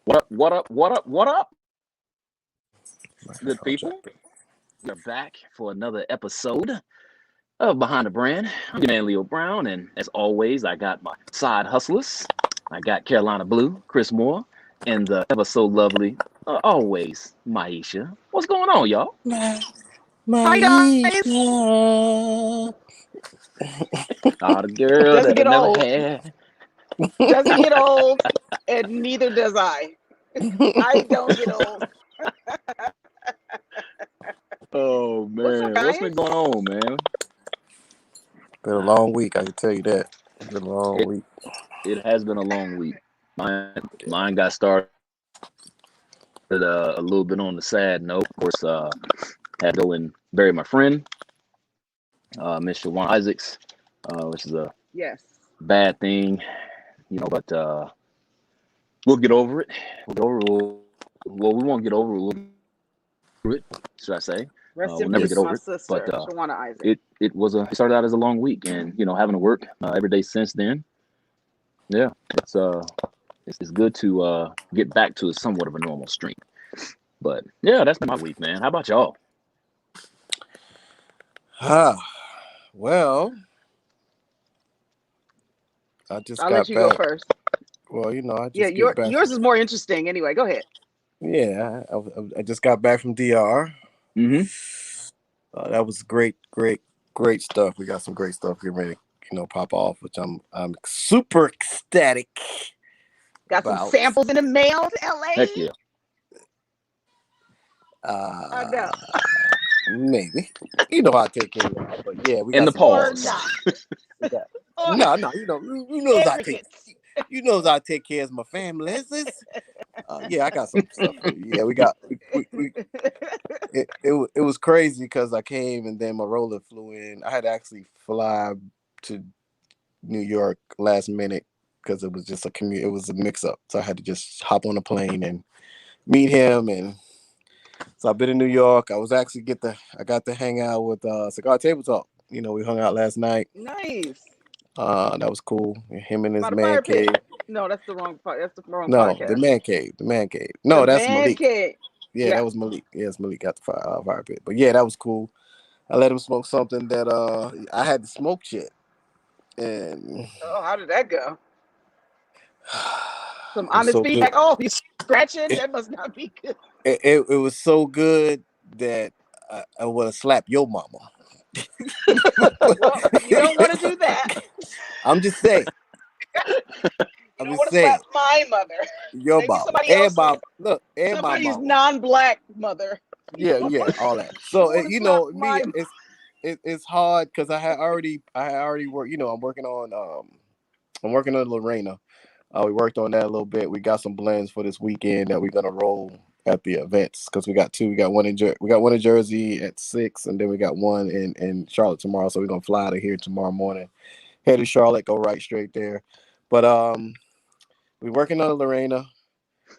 What up? What up? What up? What up? Good people. We're back for another episode of Behind the Brand. I'm your man Leo Brown, and as always, I got my side hustlers. I got Carolina Blue, Chris Moore, and the ever so lovely, always Maisha. What's going on, y'all? Hi guys. Oh, the girl Doesn't that I get never old. had. Doesn't get old, and neither does I. I don't get old. Oh What's up, man, what's guys? been going on, man? Been a long week, I can tell you that. It's been a long week. It has been a long week. Mine got started a little bit on the sad note. Of course, had to go and bury my friend, Miss Shawan Isaacs, which is a Yes. bad thing, but we'll get over it. We'll get over it. Well, we won't get over it. We'll get through it, should I say? Rest We'll in never peace, get over my it. sister, But Shawana Isaac. it started out as a long week, and having to work every day since then. Yeah, it's good to get back to somewhat of a normal stream. But yeah, that's been my week, man. How about y'all? Well, I just I'll got let you go back. first. Well, I Yeah, just get back. yours is more interesting. Anyway, go ahead. Yeah, I just got back from DR. Mm-hmm. That was great stuff. We got some great stuff getting ready to, pop off, which I'm super ecstatic Got some about. samples in the mail to LA. Heck yeah. I know. Maybe. You know how I take care of y'all, but yeah, we In got the some Or pause. not. we got, Or no, you know how I take advocates. I take care of my family. Yeah, I got some stuff. Yeah, we got it was crazy because I came and then my roller flew in. I had to actually fly to New York last minute because it was just a commute. It was a mix up, so I had to just hop on a plane and meet him. And so I've been in New York. I got to hang out with Cigar Table Talk. We hung out last night. Nice. That was cool. Him and his By the man fire cave. pit. No, that's the wrong part. That's the wrong No, podcast. the man cave. The man cave. The No, that's man Malik. cave. Yeah, that was Malik. Yes, Malik got the fire pit. But yeah, that was cool. I let him smoke something that I had to smoke shit. And Oh, how did that go? Some it was honest so feedback. good. Oh, he's scratching. It, That must not be good. it was so good that I would have slapped your mama. Well, you don't want to do that. I'm just saying. You don't want to slap my mother. Your Maybe mama. somebody And else. my look, and Somebody's my mama. non-black mother. Yeah, all that. So My me, it's hard because I had already worked. I'm working on Lorena. We worked on that a little bit. We got some blends for this weekend that we're gonna roll at the events because we got two. We got one in Jersey at 6, and then we got one in Charlotte tomorrow. So we're gonna fly to here tomorrow morning, head to Charlotte, go right straight there. But we're working on Lorena,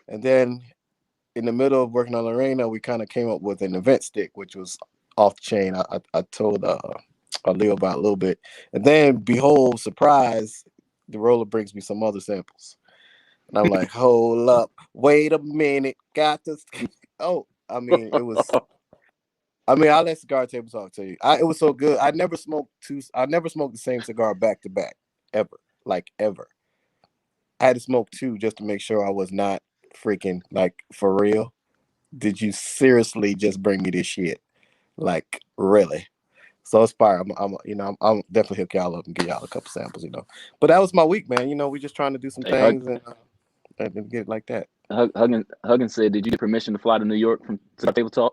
and then in the middle of working on Lorena, we kind of came up with an event stick, which was off the chain. I told Leo about a little bit, and then behold, surprise, the roller brings me some other samples. And I'm like, hold up, wait a minute, got this. Oh, it was. I'll let Cigar Table Talk tell you. It was so good. I never smoked the same cigar back to back ever, like ever. I had to smoke two just to make sure I was not freaking like for real. Did you seriously just bring me this shit? Like really? So it's fire. I'm definitely hook y'all up and give y'all a couple samples. But that was my week, man. We just trying to do some things and get it like that. Huggin said, "Did you get permission to fly to New York from Cigar Table Talk?"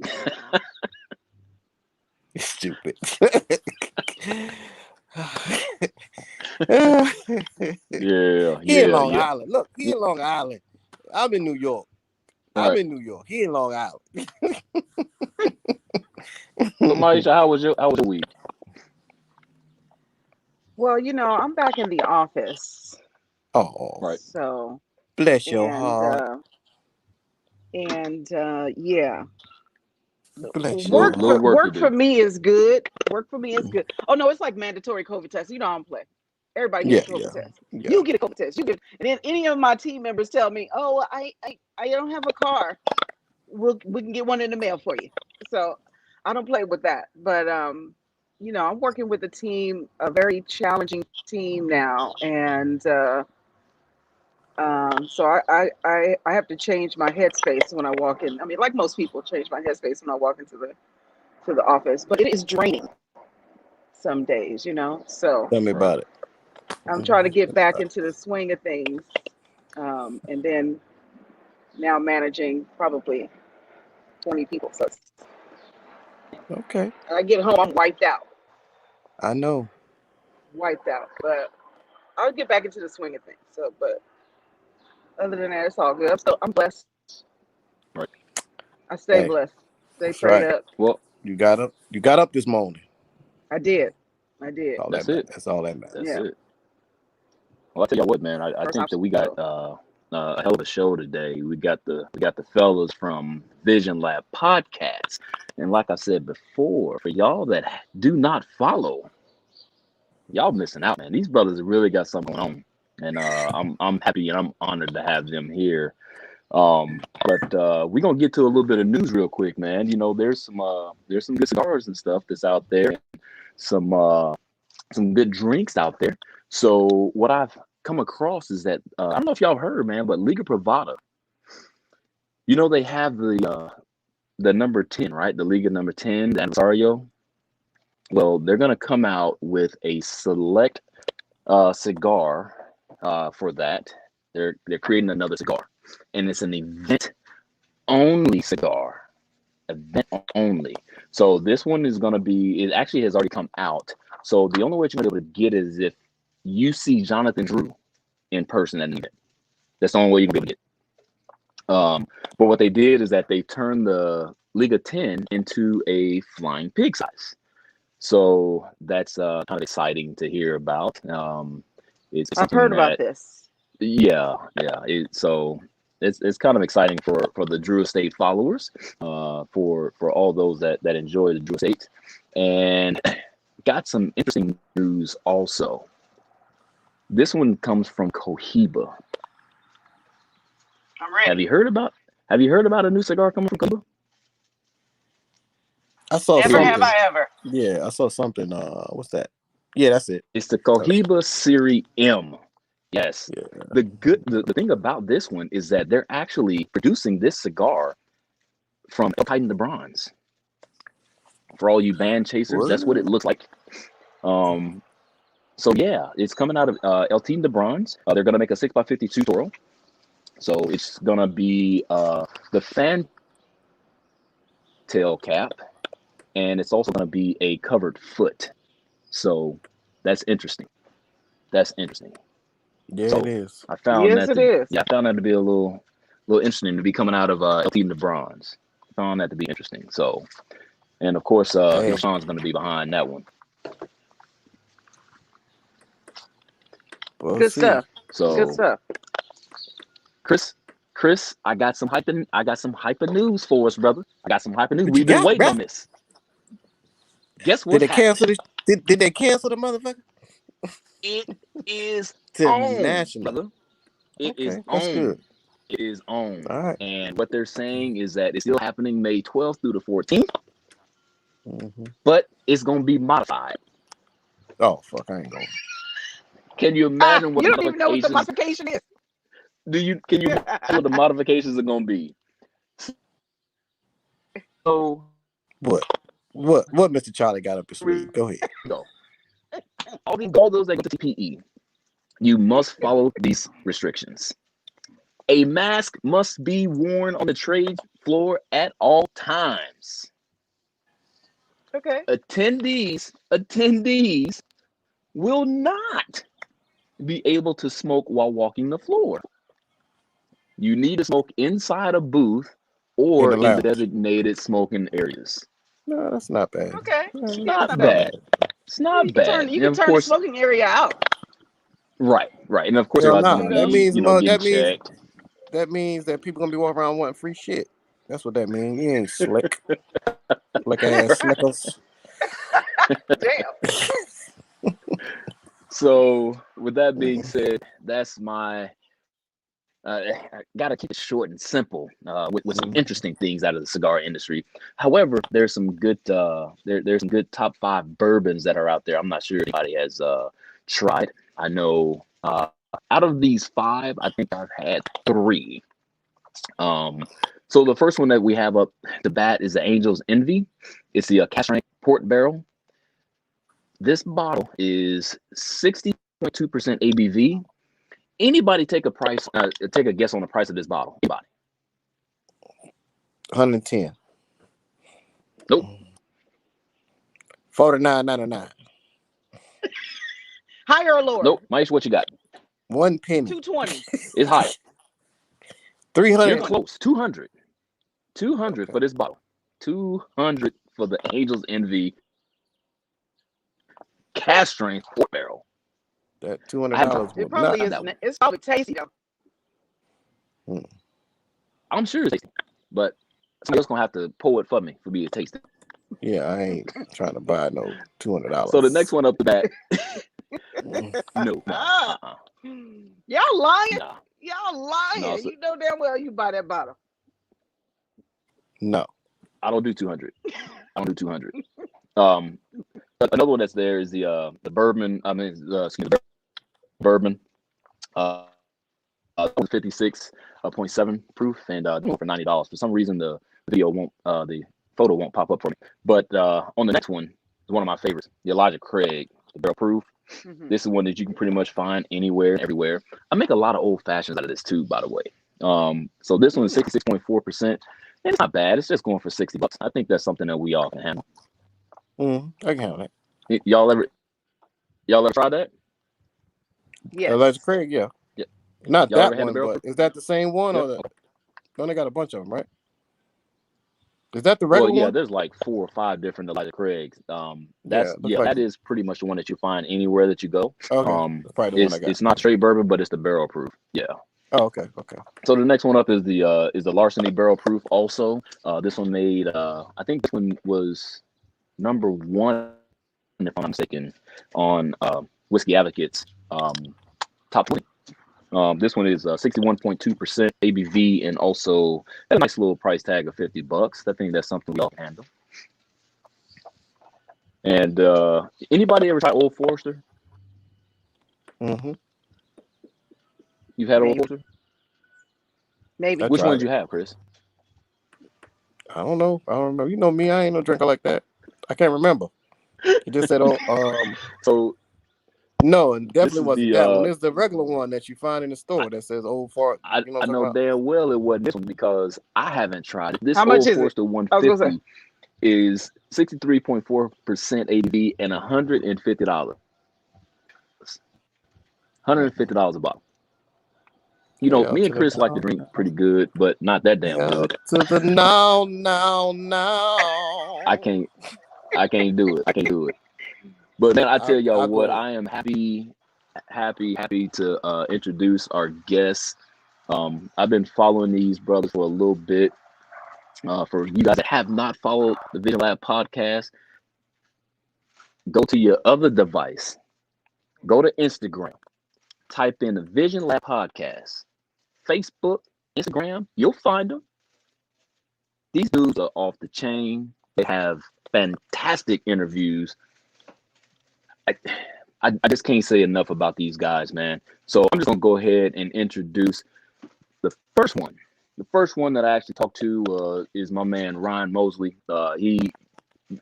Stupid. Yeah. He in Long Island. Look, he in Long Island. I'm in New York. Right. I'm in New York. He in Long Island. So, Maisha, how was your week? Well, I'm back in the office. Oh, Right. So bless your heart. Yeah. Bless your Little heart. work to Work do. for me is good. Work for me is good. Oh no, it's like mandatory COVID test. I don't play. Everybody Yeah, gets a COVID test. yeah. You get a COVID test. You get, and then any of my team members tell me, "Oh, I don't have a car. We can get one in the mail for you." So I don't play with that. But I'm working with a team, a very challenging team now, and so I have to change my headspace when I walk in. I mean, like most people, change my headspace when I walk into the office. But it is draining some days, So Tell me Right. about it. I'm trying to get back into the swing of things, and then now managing probably 20 people. So Okay, I get home, I'm I know. wiped out. But I'll get back into the swing of things. So, but other than that, it's all good. I'm blessed. Right. I stay Hey, blessed. Stay that's prayed right. up. Well, You got up. You got up this morning. I did. I did. All that that's matters. it. That's all that matters. That's Yeah. it. Well, I tell you what, man. I First time. think that we got a hell of a show today. We got the fellas from Vision Lab Podcast, and like I said before, for y'all that do not follow, y'all missing out, man. These brothers really got something going on, and I'm happy and I'm honored to have them here. But we're gonna get to a little bit of news real quick, man. There's some good cigars and stuff that's out there, some good drinks out there. So what I've come across is that I don't know if y'all heard, man, but Liga Privada, they have the number 10, right? The Liga number 10, the Aniversario. Well, they're gonna come out with a select cigar for that. They're creating another cigar, and it's an event only cigar. Event only. So this one is going to be, it actually has already come out. So the only way you're going to be able to get it is if you see Jonathan Drew in person at an event. That's the only way you can be able to get it. But what they did is that they turned the Liga 10 into a flying pig size. So that's kind of exciting to hear about. It's I've something heard about that, this. yeah. So it's kind of exciting for the Drew Estate followers, for all those that enjoy the Drew Estate, and got some interesting news also. This one comes from Cohiba. I'm ready. Have you heard about a new cigar coming from Cohiba? I saw Never something. have I ever. Yeah, I saw something. What's that? Yeah, that's it. It's the Cohiba Series M. Yes. Yeah. The thing about this one is that they're actually producing this cigar from El Titan de Bronze. For all you band chasers, that's what it looks like. So yeah, it's coming out of El Titan de Bronze. They're gonna make a 6x52 Toro. So it's gonna be the fan tail cap, and it's also gonna be a covered foot. So that's interesting. Yeah, So it is. I found Yes, that it is. I found that to be a little interesting to be coming out of El Titan de Bronze. I found that to be interesting. So, and of course, Hey. Sean's gonna be behind that one. We'll Good see. stuff. So Good stuff. Chris, I got some hyper news for us, brother. I got some hyper news. What We've you been got, waiting bro? on this. Guess Did what's they happening? cancel this? Did they cancel the motherfucker? It is To on, national. brother. It is Okay, that's on. good. It is on. All right. And what they're saying is that it's still happening May 12th through the 14th, Mm-hmm. but it's gonna be modified. Oh fuck, I ain't going. Can you imagine what You the don't even know what the modifications? modification is. Can you imagine what the modifications are gonna be? So What Mr. Charlie got up his sleeve? Go ahead. go. All those that go to TPE, you must follow these restrictions. A mask must be worn on the trade floor at all times. Okay. Attendees will not be able to smoke while walking the floor. You need to smoke inside a booth In or the in the lounge. designated smoking areas. No, that's not bad. Okay. It's Yeah, not it's not bad. bad. It's not bad. You And can of turn the course, smoking area out. right. And of course, Hell everybody's no. going to That be, means getting checked. that means that people gonna be walking around wanting free shit. That's what that means. You ain't slick. Slick ass slickers. Damn. So with that being said, that's my. I gotta keep it short and simple with some interesting things out of the cigar industry. However, there's some good there's some good top 5 bourbons that are out there. I'm not sure if anybody has tried. I know out of these 5, I think I've had 3. So the first one that we have up the bat is the Angel's Envy. It's the cask strength port barrel. This bottle is 60.2% ABV. Anybody take a guess on the price of this bottle? Anybody? 110. Nope. $49.99. Higher or lower? Nope. Maish, what you got? 1 penny. $220. It's higher. 300. You're close. 200. 200 for this bottle. 200 for the Angel's Envy cask strength port barrel. That $200. It probably is. It's probably tasty though. I'm sure it's tasty, but somebody's gonna have to pull it for me to taste it. Yeah, I ain't trying to buy no $200. So the next one up the bat. No. Y'all lying. Nah. Y'all lying. No, so, you know damn well you buy that bottle. No. I don't do 200. I don't do 200. Another one that's there is the bourbon. I mean, the bourbon. 56.7 proof, and for $90. For some reason, the video won't, the photo won't pop up for me. But on the next one is one of my favorites, the Elijah Craig, the barrel proof. Mm-hmm. This is one that you can pretty much find anywhere, everywhere. I make a lot of old fashions out of this too, by the way. So this one is 66.4%. It's not bad. It's just going for $60. I think that's something that we all can handle. I can handle it. Y'all ever tried that? Yeah. Elijah Craig, yeah. Not y'all that one, but is that the same one or the? No, they got a bunch of them, right? Is that the regular one? There's like 4 or 5 different Elijah Craigs. That is pretty much the one that you find anywhere that you go. Okay. That's probably the one I got. It's not straight bourbon, but it's the barrel proof. Yeah. Oh, okay. So the next one up is the Larceny barrel proof. Also, this one made I think this one was number 1, if I'm not mistaken, on Whiskey Advocate's top 20. This one is 61.2% ABV, and also a nice little price tag of $50. I think that's something we all can handle. And anybody ever tried Old Forester? Mm-hmm. You've had Old Forester? Maybe. Which one did you have, Chris? I don't know. You know me, I ain't no drinker like that. I can't remember. You just said, So. No, and definitely wasn't that one. It's the regular one that you find in the store that says Old Forester. I know damn well it wasn't this one because I haven't tried it. This How much Old Forester 150 is 63.4% ABV and $150. $150 a bottle. You know, me and Chris like to drink pretty good, but not that damn good. To the no. I can't do it. But man, I tell y'all what, I am happy to introduce our guests. I've been following these brothers for a little bit. For you guys that have not followed the Vision Lab podcast, go to your other device, go to Instagram, type in the Vision Lab podcast, Facebook, Instagram, you'll find them. These dudes are off the chain. They have fantastic interviews. I just can't say enough about these guys, man. So I'm just gonna go ahead and introduce the first one. The first one that I actually talked to is my man Ryan Mosley.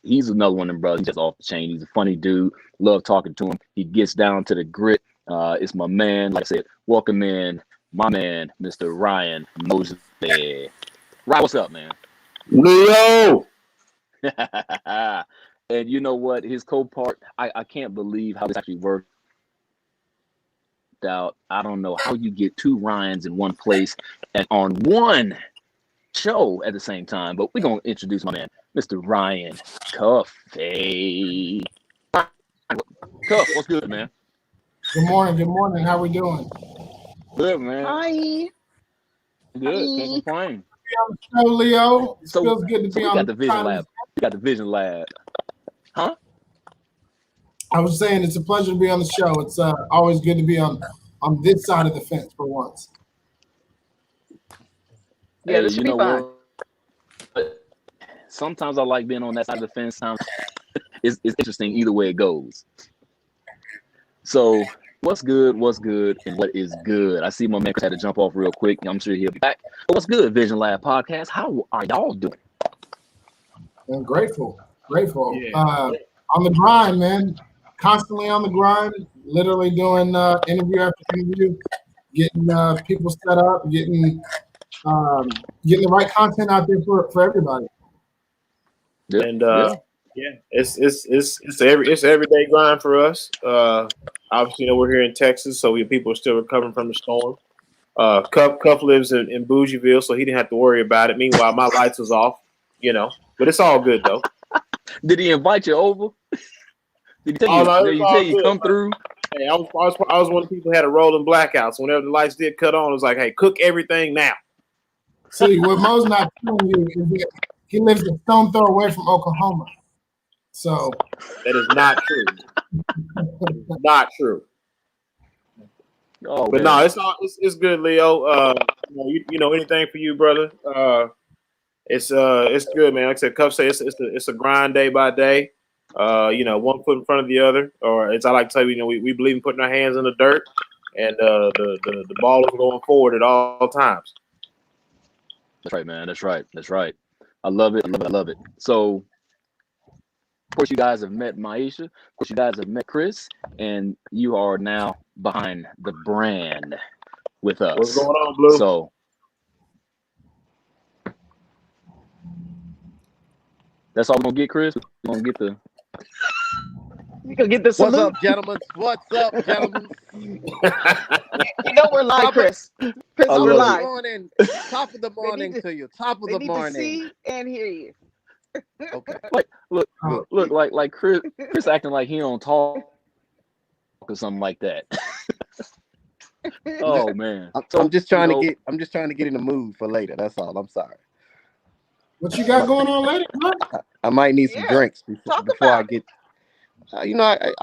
He's another one of them brothers. He's just off the chain. He's a funny dude. Love talking to him. He gets down to the grit. It's my man. Like I said, welcome in my man, Mr. Ryan Mosley. Ryan, what's up, man? Leo. And you know what? His co-part, I can't believe how this actually worked out. I don't know how you get 2 Ryans in one place and on one show at the same time, but we're going to introduce my man, Mr. Ryan Cuffey. Cuff, what's good, man? Good morning. How we doing? Good, man. Hi. Good, can't complain. So, Leo, it feels good to be on the Vision Lab. We got the Vision Lab. Huh? I was saying it's a pleasure to be on the show. It's always good to be on this side of the fence for once. Yeah, this should be fun. Sometimes I like being on that side of the fence. Sometimes it's interesting either way it goes. So what's good, and what is good? I see my man Chris had to jump off real quick. I'm sure he'll be back. But what's good, Vision Lab Podcast? How are y'all doing? I'm grateful. Yeah. On the grind, man. Constantly on the grind. Literally doing interview after interview, getting people set up, getting the right content out there for everybody. Yeah. And it's everyday grind for us. Obviously, we're here in Texas, so people are still recovering from the storm. Cuff lives in Bougieville, so he didn't have to worry about it. Meanwhile, my lights was off, but it's all good though. Did he invite you over? Did he tell you come through? Hey, I was one of the people who had a rolling blackout. So whenever the lights did cut on, it was like, hey, cook everything now. See, what Mo's not telling you is that he lives a stone throw away from Oklahoma. So that is not true. Not true. Oh, but man. No, it's good, Leo. Anything for you, brother. It's good, man. Like I said, Cuff say it's a grind day by day. One foot in front of the other, or as I like to tell you, we believe in putting our hands in the dirt, and the ball is going forward at all times. That's right, man. That's right. I love it. So, of course, you guys have met Maisha. Of course, you guys have met Chris, and you are now behind the brand with us. What's going on, Blue? So, that's all we're gonna get, Chris. We're gonna get the. You can get the salute. What's up, gentlemen? We're live, Chris. Chris, we're live. Morning. Top of the morning to you. Top of the morning. They need to see and hear you. Okay. Look, like Chris acting like he don't talk or something like that. Oh man. I'm just trying to get in the mood for later. That's all. I'm sorry. What you got going on later? I might need some drinks before I get. I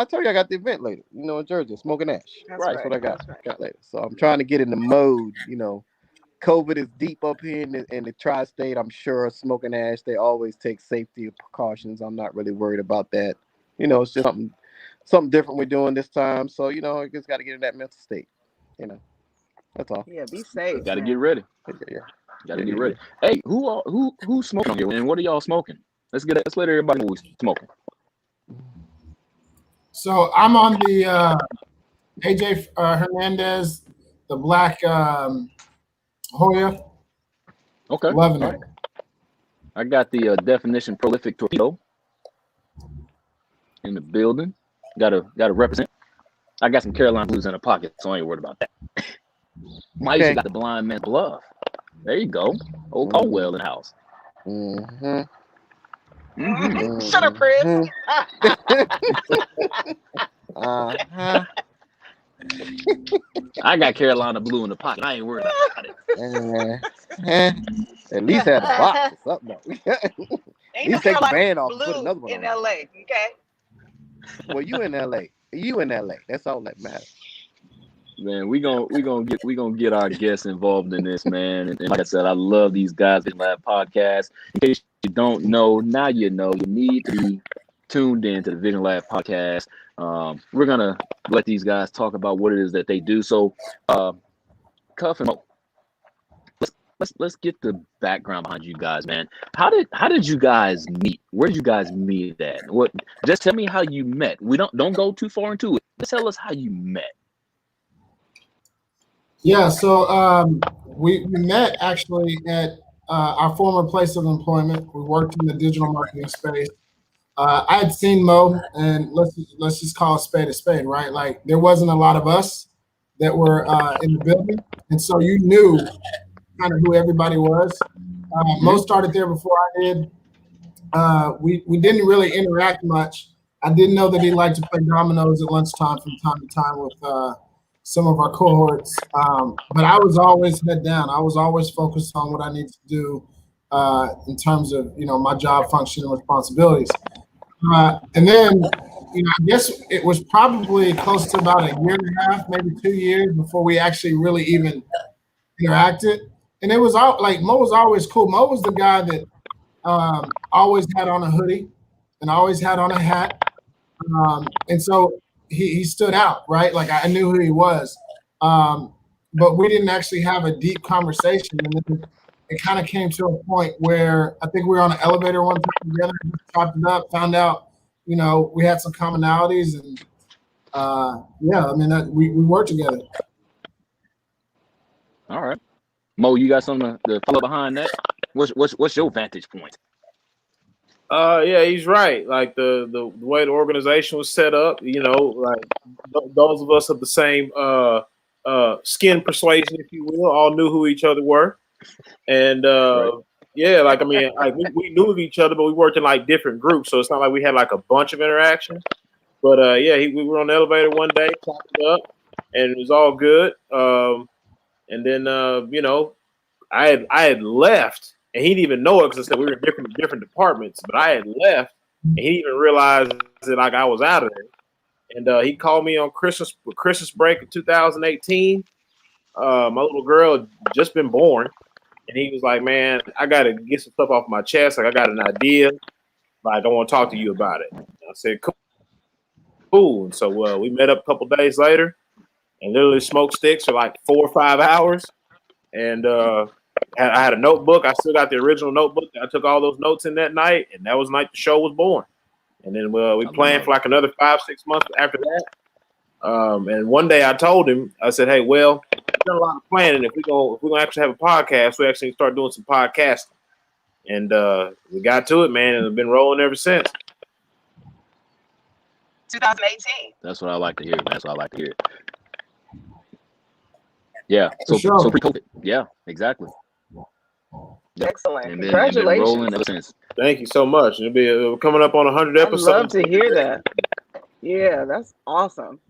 told you I got the event later. In Jersey, Smoking Ash. That's what I got later. So I'm trying to get in the mode. COVID is deep up here in the tri-state. I'm sure Smoking Ash, they always take safety precautions. I'm not really worried about that. It's just something different we're doing this time. So I just got to get in that mental state. That's all. Yeah, be safe. Got to get ready. Yeah. Got to get ready. Hey, who's smoking here, and what are y'all smoking? Let's let everybody know who's smoking. So I'm on the AJ Hernandez, the black Hoya. Okay. Loving it. I got the Definition Prolific Torpedo in the building. Got to represent. I got some Carolina Blues in the pocket, so I ain't worried about that. Mike got the Blind Man's Bluff. There you go. Old Caldwell in the house. Mm-hmm. Shut up, Chris. Uh-huh. I got Carolina Blue in the pocket. I ain't worried about it. At least had a box or something. At least take the band off and put another one in on. LA, okay? Well, you in LA. That's all that matters. Man, we gonna get our guests involved in this, man. And like I said, I love these guys in Lab Podcast. In case you don't know, now you know. You need to be tuned in to the Vision Lab Podcast. We're gonna let these guys talk about what it is that they do. So, Cuff and Mo, let's get the background behind you guys, man. How did you guys meet? Where did you guys meet at? What? Just tell me how you met. We don't go too far into it. Just tell us how you met. Yeah, so we met actually at our former place of employment. We worked in the digital marketing space. I had seen Mo, and let's just call a spade, right? Like there wasn't a lot of us that were in the building, and so you knew kind of who everybody was. Mo started there before I did. We didn't really interact much. I didn't know that he liked to play dominoes at lunchtime from time to time with some of our cohorts. But I was always head down. I was always focused on what I need to do in terms of my job function and responsibilities. And then I guess it was probably close to about a year and a half, maybe 2 years before we actually really even interacted. And it was all like Mo was always cool. Mo was the guy that always had on a hoodie and always had on a hat. And so he stood out, right? Like I knew who he was. But we didn't actually have a deep conversation. And then it kind of came to a point where I think we were on an elevator one time together, chopped it up, found out, we had some commonalities. And yeah, I mean, we worked together. All right. Mo, you got something to follow behind that? What's your vantage point? Yeah, he's right. Like the way the organization was set up, like those of us of the same skin persuasion, if you will, all knew who each other were. And Right. yeah, like I mean, like we knew of each other, but we worked in like different groups, so it's not like we had like a bunch of interaction. But yeah, we were on the elevator one day, chopped it up, and it was all good. And then I had left, and he didn't even know it because I said we were in different departments. But I had left, and he didn't even realize that like I was out of there. And he called me on Christmas break in 2018. My little girl had just been born, and he was like, "Man, I got to get some stuff off my chest. Like I got an idea. Like I want to talk to you about it." And I said, "Cool." And so we met up a couple days later, and literally smoked sticks for like 4 or 5 hours. And I had a notebook. I still got the original notebook. I took all those notes in that night, and that was the night the show was born. And then we planned for like another 5-6 months after that. And one day I told him, I said, "Hey, well, we've done a lot of planning. If we're gonna actually have a podcast, we actually start doing some podcasting." And we got to it, man, and have been rolling ever since. 2018. That's what I like to hear, man. That's what I like to hear. Yeah. So For sure. so pre-COVID. Yeah, exactly. Yeah. Excellent. And been Congratulations. rolling ever since. Thank you so much. It'll be coming up on 100 I'd episodes. love to hear that. Yeah, that's awesome.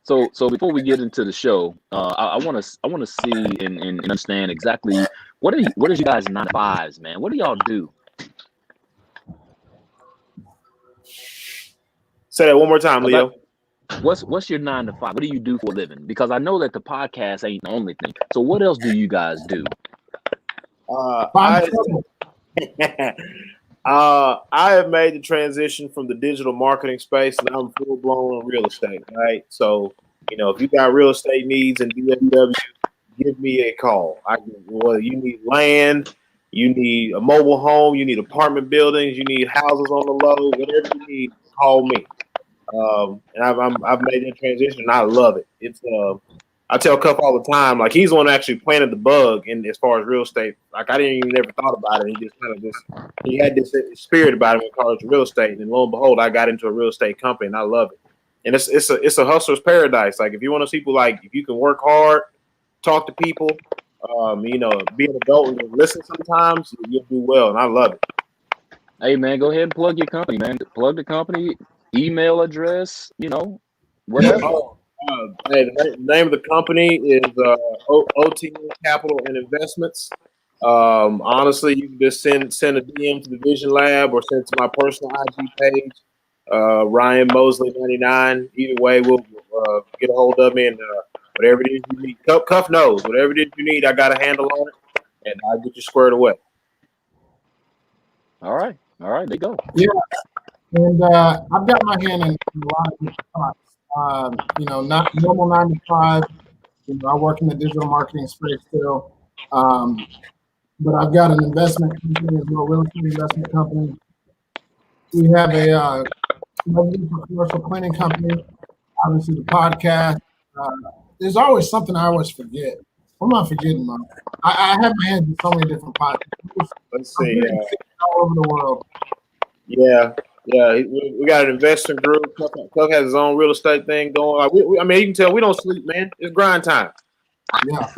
So before we get into the show, I want to see and understand exactly what is you guys 9 to 5s, man? What do y'all do? Say that one more time, Leo. What's your 9 to 5? What do you do for a living? Because I know that the podcast ain't the only thing. So what else do you guys do? I have made the transition from the digital marketing space, and I'm full blown on real estate. Right, so if you got real estate needs in DFW, give me a call. Whether you need land, you need a mobile home, you need apartment buildings, you need houses on the low, whatever you need, call me. And I've made that transition, and I love it. It's I tell Cuff all the time, like he's the one who actually planted the bug in as far as real estate. Like I didn't even ever thought about it. He just kind of he had this spirit about him in college real estate, and lo and behold, I got into a real estate company, and I love it. And it's a hustler's paradise. Like if you want to see people, like if you can work hard, talk to people, be an adult and listen sometimes, you'll do well, and I love it. Hey man, go ahead and plug your company, man. Plug the company, email address, whatever. Hey, the name of the company is OTN Capital and Investments. Honestly, you can just send a DM to the Vision Lab or send it to my personal IG page, Ryan Mosley 99. Either way, we'll get a hold of me, and whatever it is you need. Cuff knows whatever it is you need. I got a handle on it, and I'll get you squared away. All right, there you go. Yeah, and I've got my hand in a lot of different pots. Not normal 9 to 5. I work in the digital marketing space still, but I've got an investment company as well, real estate investment company. We have a commercial cleaning company. Obviously, the podcast. There's always something I always forget. What am I forgetting, man? I have my hands in so many different pots. Let's see. All over the world. Yeah. We got an investment group. Cuff has his own real estate thing going. I mean, you can tell we don't sleep, man. It's grind time. Yeah.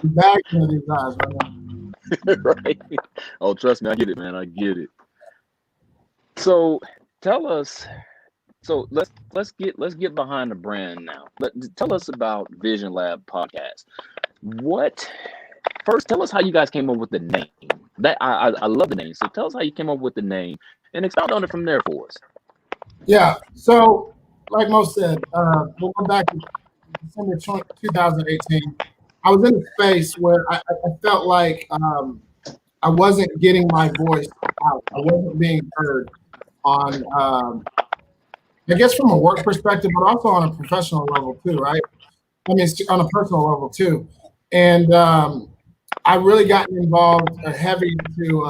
Back into these guys right now. Right. Oh, trust me, I get it, man. I get it. So tell us. So let's get behind the brand now. Tell us about Vision Lab Podcast. First, tell us how you guys came up with the name. That I love the name. So tell us how you came up with the name and expound on it from there for us. Yeah. So, like most said, we'll go back to December 2018. I was in a space where I felt like I wasn't getting my voice out. I wasn't being heard on, I guess, from a work perspective, but also on a professional level too, right? I mean, on a personal level too. And I really gotten involved heavy into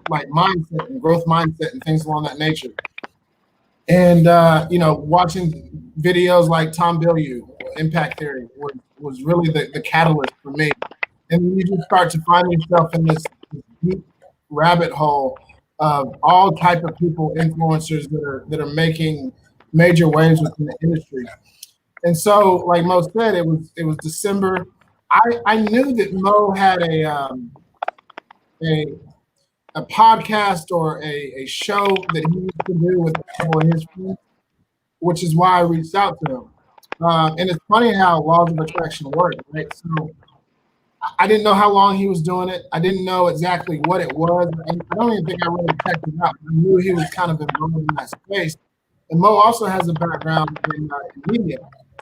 like mindset and growth mindset and things along that nature. And watching videos like Tom Bilyeu, Impact Theory, was really the catalyst for me. And then you just start to find yourself in this deep rabbit hole of all type of people, influencers that are making major waves within the industry. And so, like Mo said, it was December. I knew that Mo had a a podcast or a show that he used to do with a couple of his friends, which is why I reached out to him. And it's funny how laws of attraction work, right? So I didn't know how long he was doing it. I didn't know exactly what it was, and I don't even think I really checked it out. I knew he was kind of involved in that space. And Mo also has a background in media,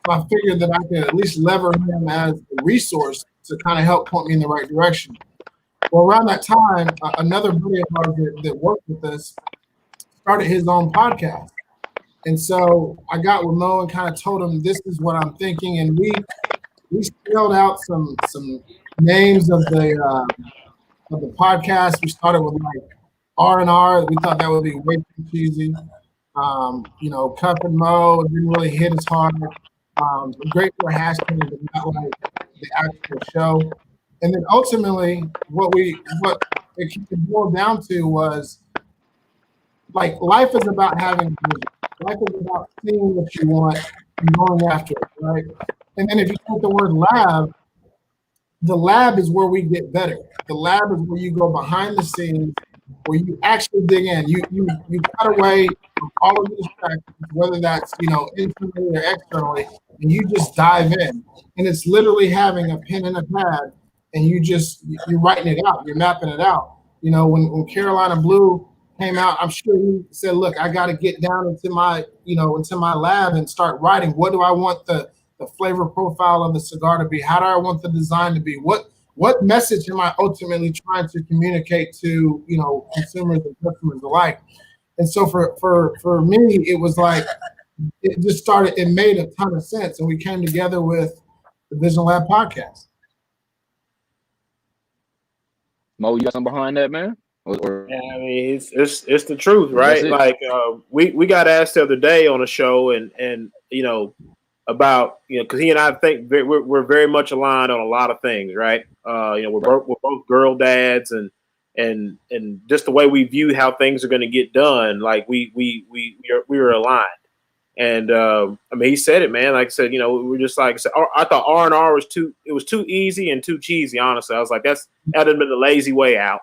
so I figured that I could at least lever him as a resource to kind of help point me in the right direction. Well, around that time, another buddy of ours that worked with us started his own podcast. And so I got with Mo and kind of told him this is what I'm thinking, and we spelled out some names of the podcast. We started with like R&R. We thought that would be way too cheesy. Cuff and Mo, it didn't really hit as hard. Great for a hashtag, but not like the actual show. And then ultimately, what it boiled down to was like life is about having vision. Life is about seeing what you want and going after it, right? And then if you put the word lab, the lab is where we get better. The lab is where you go behind the scenes, where you actually dig in. You cut away from all of the distractions, whether that's internally or externally, and you just dive in. And it's literally having a pen and a pad, and you're writing it out, you're mapping it out. When Carolina Blue came out, I'm sure he said, "Look, I got to get down into my lab and start writing. What do I want the flavor profile of the cigar to be? How do I want the design to be? What message am I ultimately trying to communicate to consumers and customers alike?" And so for me, it was like it just started. It made a ton of sense, and we came together with the Vision Lab podcast. Mo, you got something behind that, man? Or Yeah, I mean, it's the truth, that's right? it. Like we got asked the other day on a show, and about because he and I think we're very much aligned on a lot of things, right? We're both girl dads, and just the way we view how things are going to get done, like we are aligned. And I mean, he said it, man. Like I said, we're just like I said. I thought R&R was too easy and too cheesy. Honestly, I was like, that'd have been the lazy way out.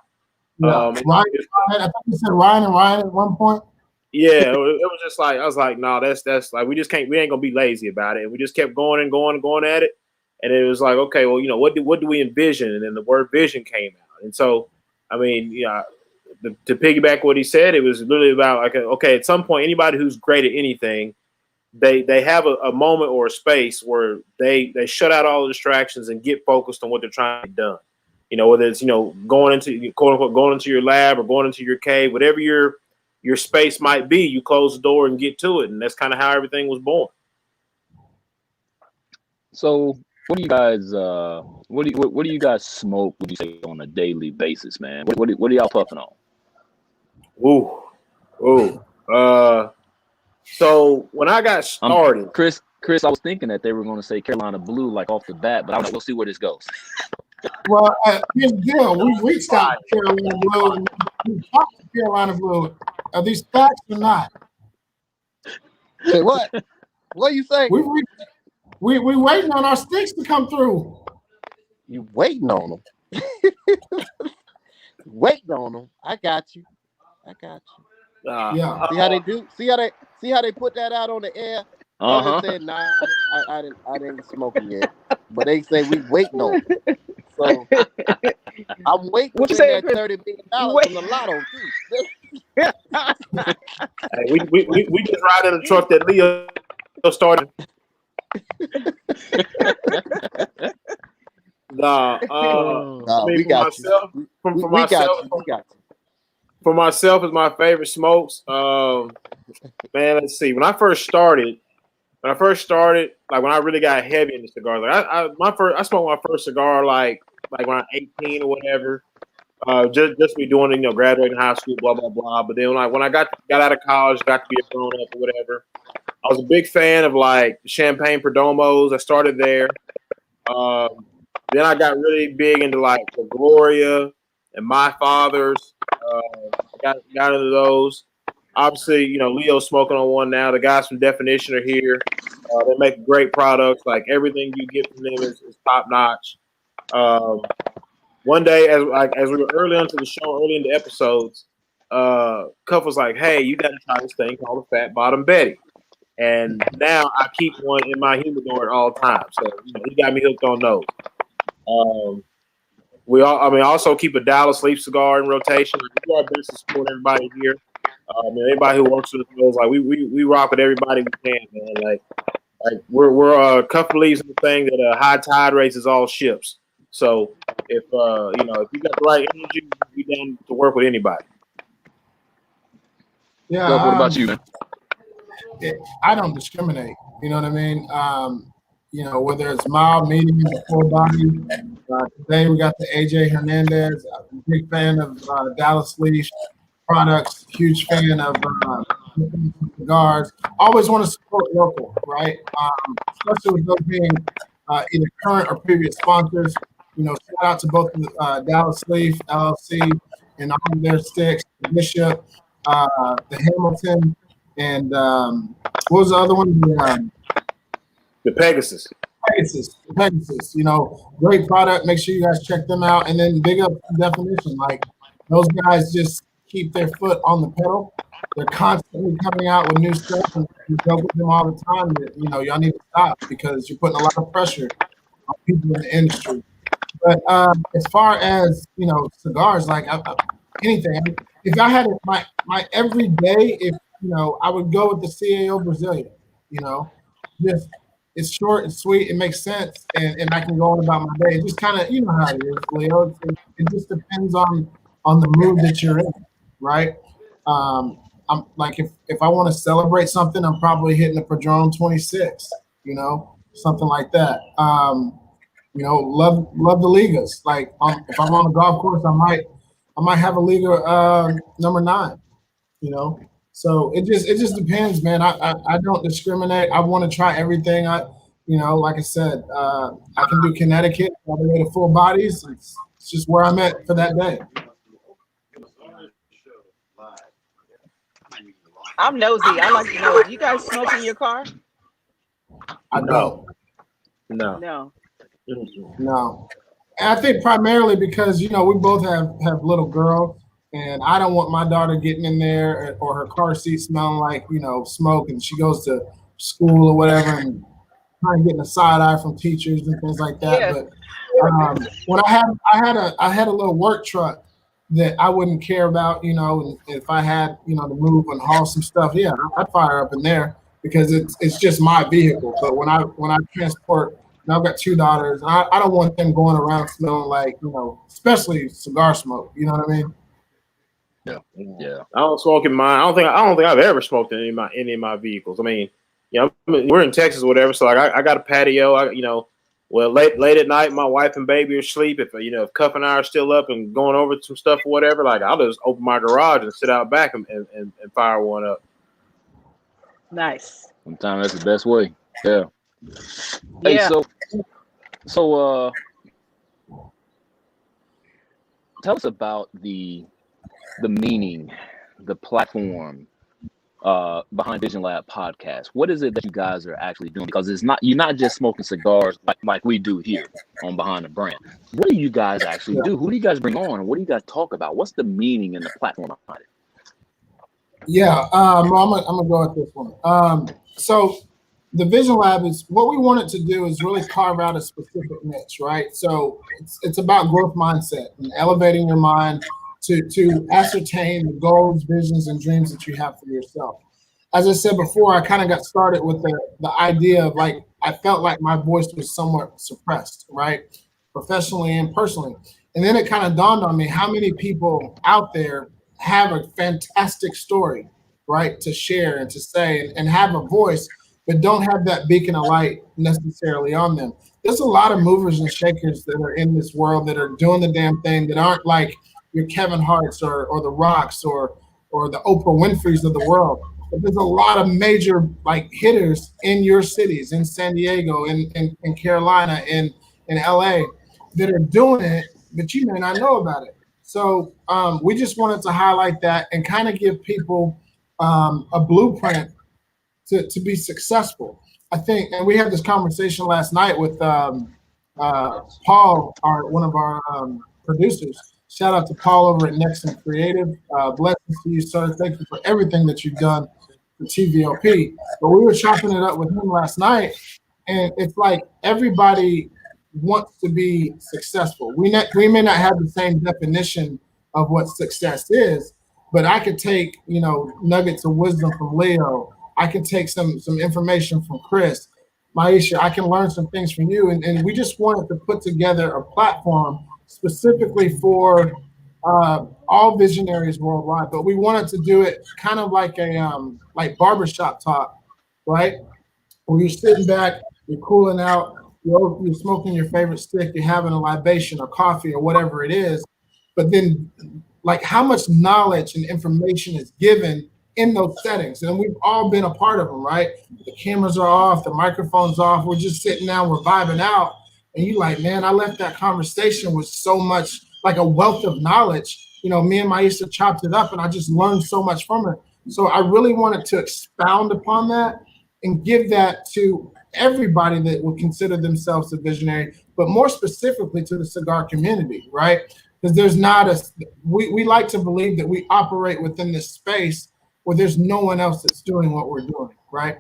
Yeah, Ryan. I think you said Ryan and Ryan at one point. Yeah, it was just like I was like, no, that's like we ain't gonna be lazy about it. And we just kept going and going and going at it. And it was like, okay, well, what do we envision? And then the word vision came out. And so, I mean, to piggyback what he said, it was literally about like, okay, at some point, anybody who's great at anything, they have a moment or a space where they shut out all the distractions and get focused on what they're trying to get done. Whether it's going into quote unquote going into your lab or going into your cave, whatever your space might be, you close the door and get to it, and that's kind of how everything was born. So, what do you guys what do you guys smoke? Would you say on a daily basis, man? What are y'all puffing on? Ooh. So when I got started, Chris, I was thinking that they were going to say Carolina Blue like off the bat, but I don't know. We'll see where this goes. Well, here's the deal. We reached out to Carolina Blue. We talked to Carolina Blue. Are these facts or not? Say what? What you say? We waiting on our sticks to come through. You waiting on them? Waiting on them. I got you. Yeah. See how they do? See how they put that out on the air? They said, nah, I didn't smoke it yet. But they say we waiting on it. So I'm waiting What to you win say, that $30 million from the lotto too. Hey, we just ride in the truck that Leo started. Nah, I mean we for got you. myself, for We got myself, you. We got you. for myself is my favorite smokes. Man, let's see. When I first started, like when I really got heavy into cigars, like I smoked my first cigar like when I'm 18 or whatever. Just be doing it, graduating high school, blah blah blah. But then like when I got out of college, got to be a grown up or whatever. I was a big fan of like Champagne Perdomos. I started there. Then I got really big into like the Gloria and My Father's. Got into those. Obviously, Leo's smoking on one now. The guys from Definition are here. They make great products. Like everything you get from them is top notch. One day, as we were early into the show, early in the episodes, Cuff was like, "Hey, you got to try this thing called a Fat Bottom Betty." And now I keep one in my humidor at all times. So he got me hooked on those. Also keep a Dallas Leaf cigar in rotation. We do our best to support everybody here. Anybody who works with us knows, like we rock with everybody we can, man. Like we're Cuff believes in the thing that high tide raises all ships. So if you got the right energy, we down to work with anybody. Yeah. What about you, man? I don't discriminate. You know what I mean? Whether it's mild, medium, or full body. Today we got the AJ Hernandez. I'm a big fan of Dallas Leaf products. Huge fan of cigars. Always want to support local, right? Especially with those being either current or previous sponsors. Shout out to both Dallas Leaf LLC and all of their sticks, the Bishop, the Hamilton, and what was the other one? The Pegasus. Pegasus. Great product. Make sure you guys check them out. And then big up Definition. Like those guys just keep their foot on the pedal. They're constantly coming out with new stuff, and you joke with them all the time that y'all need to stop because you're putting a lot of pressure on people in the industry. But as far as cigars, like anything, if I had my every day, if I would go with the CAO Brazilian. Just it's short and sweet, it makes sense, and I can go on about my day. It just kind of how it is, Leo. It just depends on the mood that you're in, right? I'm like if I want to celebrate something, I'm probably hitting a Padron 26, something like that. Love the Ligas. Like if I'm on a golf course, I might have a Liga number 9. So it just depends, man. I don't discriminate. I want to try everything. Like I said, I can do Connecticut all the way to full bodies. It's just where I'm at for that day. I'm nosy. I like to know. Do you guys smoke in your car? I don't. No. No. And I think primarily because we both have little girls, and I don't want my daughter getting in there or her car seat smelling like smoke, and she goes to school or whatever and kind of getting a side eye from teachers and things like that. Yeah. But when I had a little work truck that I wouldn't care about, and if I had to move and haul some stuff, yeah, I'd fire up in there because it's just my vehicle. But when I transport. Now I've got 2 daughters. I don't want them going around smelling like, especially cigar smoke. You know what I mean? Yeah. I don't smoke in mine. I don't think I've ever smoked in any of my vehicles. I mean, we're in Texas or whatever, so like I got a patio. Late at night, my wife and baby are asleep. If Cuff and I are still up and going over some stuff or whatever, like I'll just open my garage and sit out back and fire one up. Nice. Sometimes that's the best way. Yeah. Yeah. Hey, so tell us about the meaning, the platform behind Vision Lab podcast. What is it that you guys are actually doing? Because you're not just smoking cigars like we do here on Behind the Brand. What do you guys actually do? Who do you guys bring on? What do you guys talk about? What's the meaning and the platform behind it? Yeah, I'm gonna go with this one. So the Vision Lab is what we wanted to do is really carve out a specific niche, right? So it's about growth mindset and elevating your mind to ascertain the goals, visions, and dreams that you have for yourself. As I said before, I kind of got started with the idea of like I felt like my voice was somewhat suppressed, right, professionally and personally. And then it kind of dawned on me how many people out there have a fantastic story, right, to share and to say and have a voice, but don't have that beacon of light necessarily on them. There's a lot of movers and shakers that are in this world that are doing the damn thing that aren't like your Kevin Harts or the Rocks or the Oprah Winfreys of the world. But there's a lot of major like hitters in your cities, in San Diego, in Carolina, in LA, that are doing it, but you may not know about it. So we just wanted to highlight that and kind of give people a blueprint to be successful. I think, and we had this conversation last night with Paul, one of our producers. Shout out to Paul over at Nexon Creative. Blessings to you, sir. Thank you for everything that you've done for TVLP. But we were chopping it up with him last night, and it's like everybody wants to be successful. We may not have the same definition of what success is, but I could take nuggets of wisdom from Leo. I can take some information from Chris, Maisha. I can learn some things from you, and we just wanted to put together a platform specifically for all visionaries worldwide. But we wanted to do it kind of like a like barbershop talk, right? Where you're sitting back, you're cooling out, you're smoking your favorite stick, you're having a libation or coffee or whatever it is. But then, like, how much knowledge and information is given in those settings? And we've all been a part of them, right? The cameras are off, the microphone's off, we're just sitting down, we're vibing out. And you like, man, I left that conversation with so much, like a wealth of knowledge. Me and Maisha chopped it up and I just learned so much from it. So I really wanted to expound upon that and give that to everybody that would consider themselves a visionary, but more specifically to the cigar community, right? Because there's not we like to believe that we operate within this space where there's no one else that's doing what we're doing, right?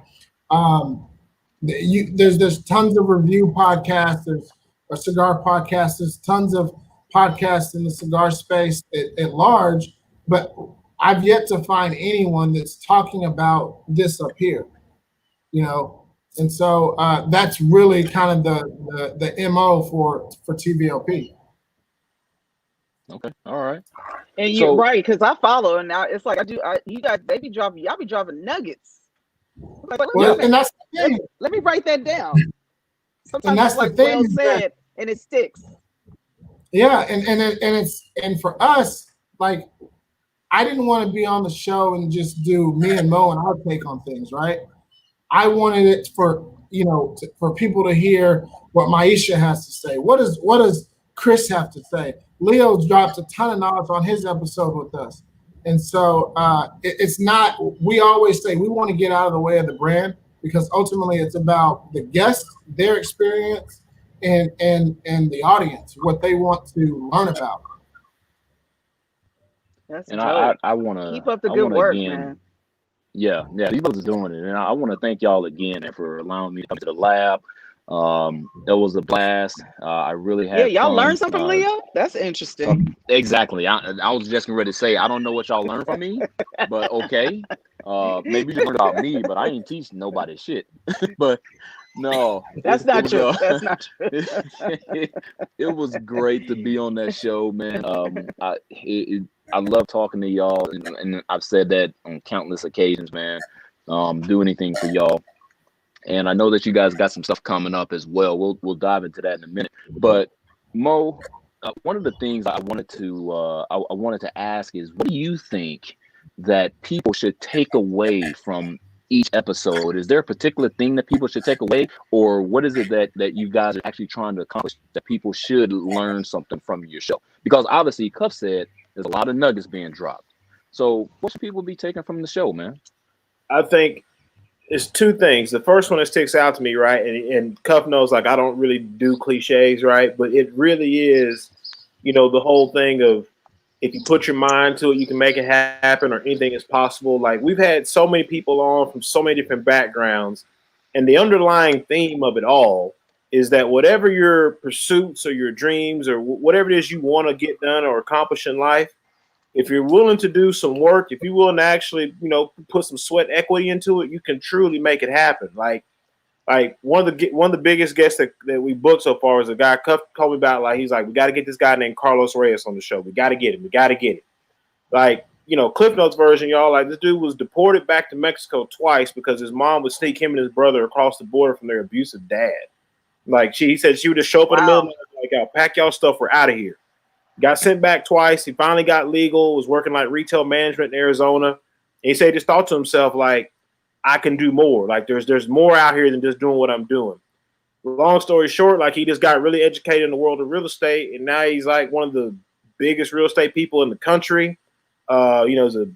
There's tons of review podcasts, there's a cigar podcast, there's tons of podcasts in the cigar space at large, but I've yet to find anyone that's talking about this up here, and so that's really kind of the MO for TVLP. Okay, all right. And you're right, because I follow, and now it's like y'all be dropping nuggets. Like, and that's the thing. Let me write that down. Sometimes and that's it's like the thing well said, and it sticks. Yeah, and for us, like, I didn't want to be on the show and just do me and Mo and our take on things, right? I wanted it for for people to hear what Maisha has to say. What does Chris have to say? Leo dropped a ton of knowledge on his episode with us. And so it's not, we always say we want to get out of the way of the brand because ultimately it's about the guests, their experience, and the audience, what they want to learn about. That's and dope. I want to keep up the good work, again, man. Yeah, these brothers are doing it, and I want to thank y'all again for allowing me to come to the lab. It was a blast. I really had y'all fun. learned something from Leo. That's interesting. Exactly. I was just ready to say I don't know what y'all learned from me, but okay. Maybe you learned about me, but I ain't teaching nobody shit. But no, that's not true. That's not true. It was great to be on that show, man. I love talking to y'all, and I've said that on countless occasions, man. Do anything for y'all. And I know that you guys got some stuff coming up as well. We'll dive into that in a minute. But Mo, one of the things I wanted to ask is, what do you think that people should take away from each episode? Is there a particular thing that people should take away, or what is it that you guys are actually trying to accomplish that people should learn something from your show? Because obviously, Cuff said there's a lot of nuggets being dropped. So what should people be taking from the show, man? I think it's two things. The first one that sticks out to me, right, and Cuff knows, like, I don't really do cliches, right, but it really is, the whole thing of if you put your mind to it, you can make it happen, or anything is possible. Like, we've had so many people on from so many different backgrounds, and the underlying theme of it all is that whatever your pursuits or your dreams or whatever it is you want to get done or accomplish in life, if you're willing to do some work, if you're willing to actually, put some sweat equity into it, you can truly make it happen. Like one of the biggest guests that we booked so far is a guy Cuff told me about. Like, he's like, we got to get this guy named Carlos Reyes on the show. We got to get him. We got to get it. Like, Cliff Notes version, y'all, like, this dude was deported back to Mexico twice because his mom would sneak him and his brother across the border from their abusive dad. Like, he said she would just show up in the middle of the night, like, pack y'all stuff, we're out of here. Got sent back twice. He finally got legal, was working like retail management in Arizona. And he said he just thought to himself, like, I can do more. Like, there's more out here than just doing what I'm doing. Long story short, like, he just got really educated in the world of real estate, and now he's like one of the biggest real estate people in the country. He's a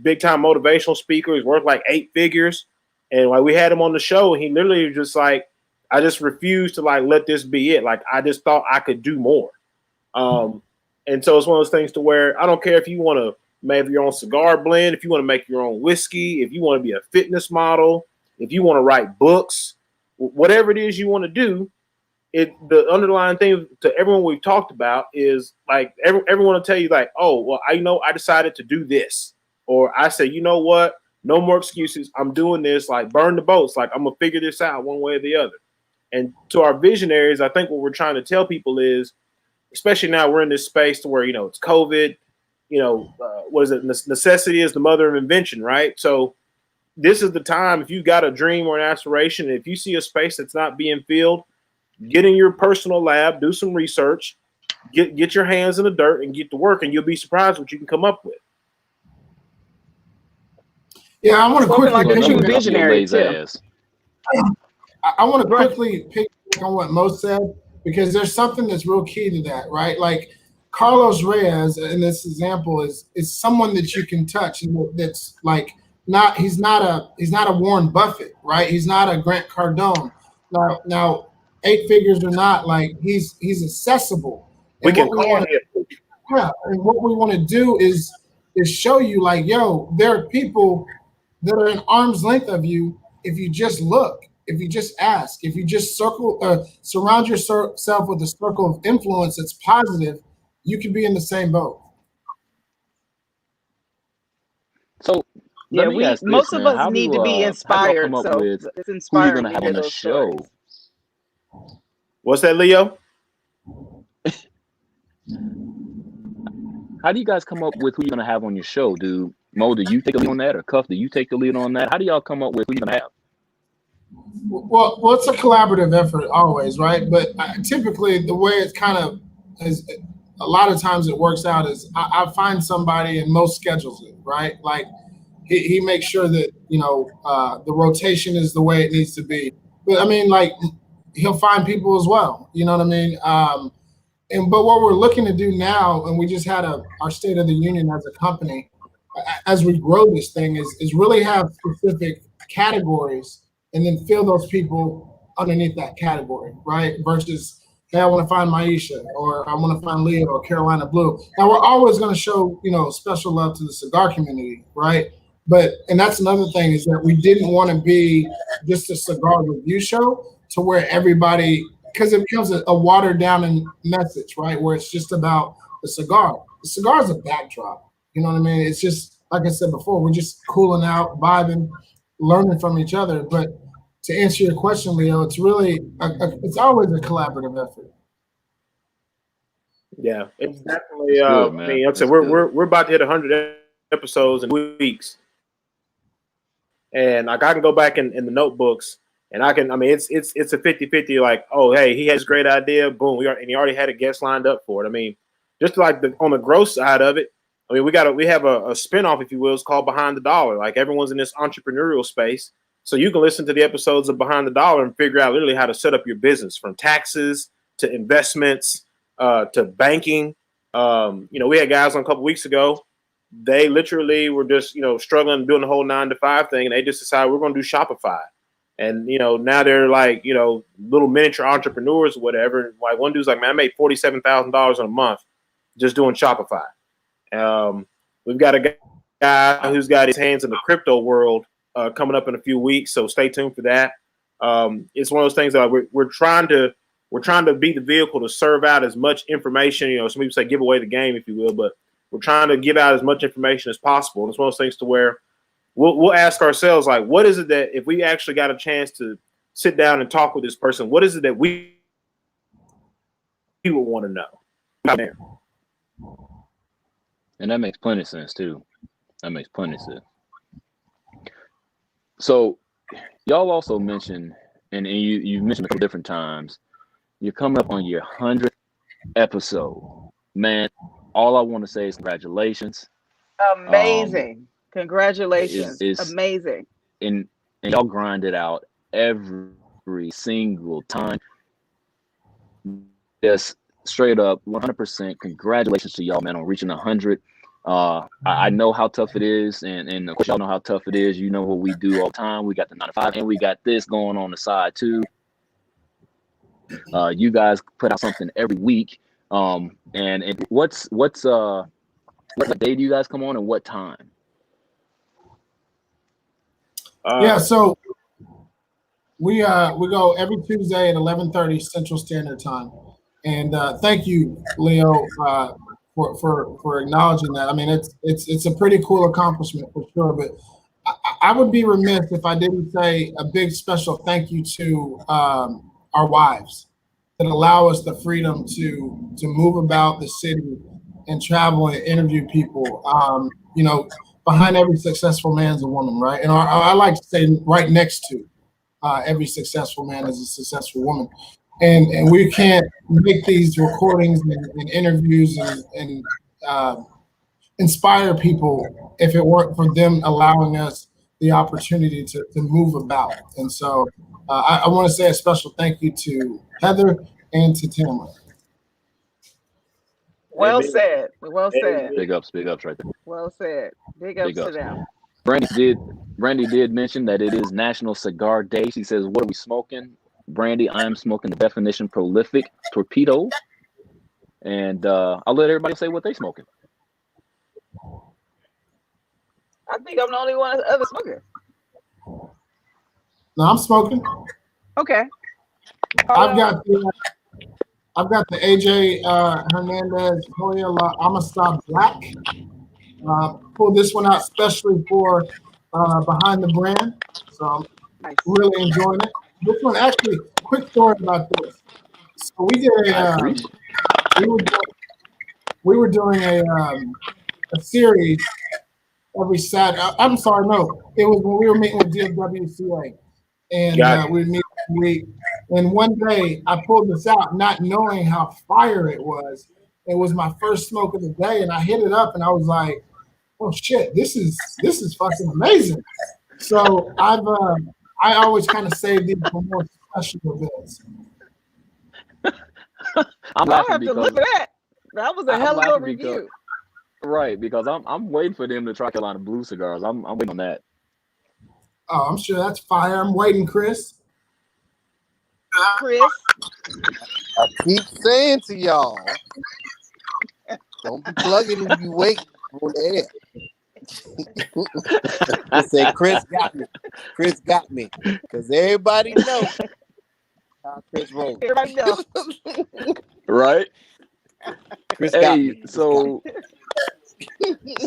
big time motivational speaker. He's worth like 8 figures. And like, we had him on the show, and he literally was just like, I just refused to like let this be it. Like, I just thought I could do more. And so it's one of those things to where I don't care if you want to make your own cigar blend, if you want to make your own whiskey, if you want to be a fitness model, if you want to write books, whatever it is you want to do. The underlying thing to everyone we've talked about is like everyone will tell you like, oh, well, I decided to do this, or I say, you know what, no more excuses. I'm doing this. Like, burn the boats. Like, I'm gonna figure this out one way or the other. And to our visionaries, I think what we're trying to tell people is, especially now we're in this space to where it's COVID. What is it? Necessity is the mother of invention, right? So this is the time. If you got a dream or an aspiration, if you see a space that's not being filled, get in your personal lab, do some research, get your hands in the dirt and get to work, and you'll be surprised what you can come up with. Yeah, I want to quickly like a true Another visionary lays too. ass. I want to quickly pick on what Mo said, because there's something that's real key to that, right? Like, Carlos Reyes in this example is someone that you can touch, that's like he's not a Warren Buffett, right? He's not a Grant Cardone. Now 8 figures or not, like, he's accessible. We can call him. Yeah, and what we want to do is show you, like, yo, there are people that are in arm's length of you if you just look, if you just ask, if you just surround yourself with a circle of influence that's positive, you can be in the same boat. So Yeah, most of us how need do, to be how do y'all inspired. come up So with it's who you're inspiring gonna to have hear on the those show? stories. What's that, Leo? How do you guys come up with who you're gonna have on your show? Mo, do you take the lead on that, or Cuff, do you take the lead on that? How do y'all come up with who you're gonna have? Well, it's a collaborative effort always, right? But typically, the way it kind of is, a lot of times it works out is I find somebody and most schedules it, right? Like, he makes sure that the rotation is the way it needs to be. But I mean, like, he'll find people as well. You know what I mean? But what we're looking to do now, and we just had our State of the Union as a company, as we grow this thing, is really have specific categories and then fill those people underneath that category, right? Versus, hey, I want to find Maisha, or I want to find Leo or Carolina Blue. Now, we're always going to show, special love to the cigar community, right? And that's another thing, is that we didn't want to be just a cigar review show to where everybody, because it becomes a watered down message, right? Where it's just about the cigar. The cigar is a backdrop. You know what I mean? It's just, like I said before, we're just cooling out, vibing, learning from each other. But to answer your question, Leo, it's really, it's always a collaborative effort. Yeah, it's definitely. Good, man. I mean, like I said, we're about to hit 100 episodes in weeks, and like, I can go back in the notebooks, and it's a 50-50. Like, oh, hey, he has a great idea, boom, and he already had a guest lined up for it. I mean, just like on the growth side of it, I mean, we have a spinoff, if you will. It's called Behind the Dollar. Like, everyone's in this entrepreneurial space, so you can listen to the episodes of Behind the Dollar and figure out literally how to set up your business, from taxes to investments to banking. We had guys on a couple weeks ago. They literally were just struggling doing the whole 9-to-5 thing, and they just decided we're going to do Shopify. And now they're like little miniature entrepreneurs or whatever. Like, one dude's like, man, I made $47,000 in a month just doing Shopify. We've got a guy who's got his hands in the crypto world coming up in a few weeks, so stay tuned for that. It's one of those things that we're trying to be the vehicle to serve out as much information. Some people say give away the game, if you will, but we're trying to give out as much information as possible. And it's one of those things to where we'll ask ourselves, like, what is it that if we actually got a chance to sit down and talk with this person, what is it that we would want to know? And that makes plenty of sense too. That makes plenty of sense. So y'all also mentioned, and you mentioned a couple different times, you're coming up on your 100th episode. Man, all I want to say is congratulations. Amazing. Congratulations. Amazing. And y'all grind it out every single time. Just straight up 100% congratulations to y'all, man, on reaching 100. I know how tough it is, and of course y'all know how tough it is. You know what we do all the time. We got the 9 to 5, and we got this going on the side too. You guys put out something every week. And what day do you guys come on, and what time? So we go every Tuesday at 11:30 Central Standard Time. And thank you, Leo, for acknowledging that. I mean, it's a pretty cool accomplishment for sure. But I would be remiss if I didn't say a big special thank you to our wives that allow us the freedom to move about the city and travel and interview people. Behind every successful man is a woman, right? And I like to say right next to every successful man is a successful woman. And we can't make these recordings and interviews and inspire people if it weren't for them allowing us the opportunity to move about. And so I want to say a special thank you to Heather and to Tamara. Well said. Well said. Big ups right there. Well said. Big ups to them. Brandy did mention that it is National Cigar Day. She says, "What are we smoking?" Brandy, I am smoking the Definition Prolific Torpedo, and I'll let everybody say what they smoking. I think I'm the only one other smoker. No, I'm smoking. Okay. I've got the AJ Hernandez Hoya La Amistad Black. Pulled this one out especially for Behind the Brand. So I'm really enjoying it. This one, actually, quick story about this. So we did we were doing a series every Saturday. I'm sorry, no, it was when we were meeting with DFWCA, and we would meet every week. And one day I pulled this out, not knowing how fire it was. It was my first smoke of the day, and I hit it up, and I was like, "Oh shit, this is fucking amazing." So I always kind of save these for more special events. I'm I'll have to look at that. That was a hell of a review. Right, because I'm waiting for them to try Carolina Blue cigars. I'm waiting on that. Oh, I'm sure that's fire. I'm waiting, Chris. Chris, I keep saying to y'all, don't be plugging if you wait on the air. I said, Chris got me. Chris got me. Because everybody knows how Chris rolls. everybody knows. Right? Chris got me. So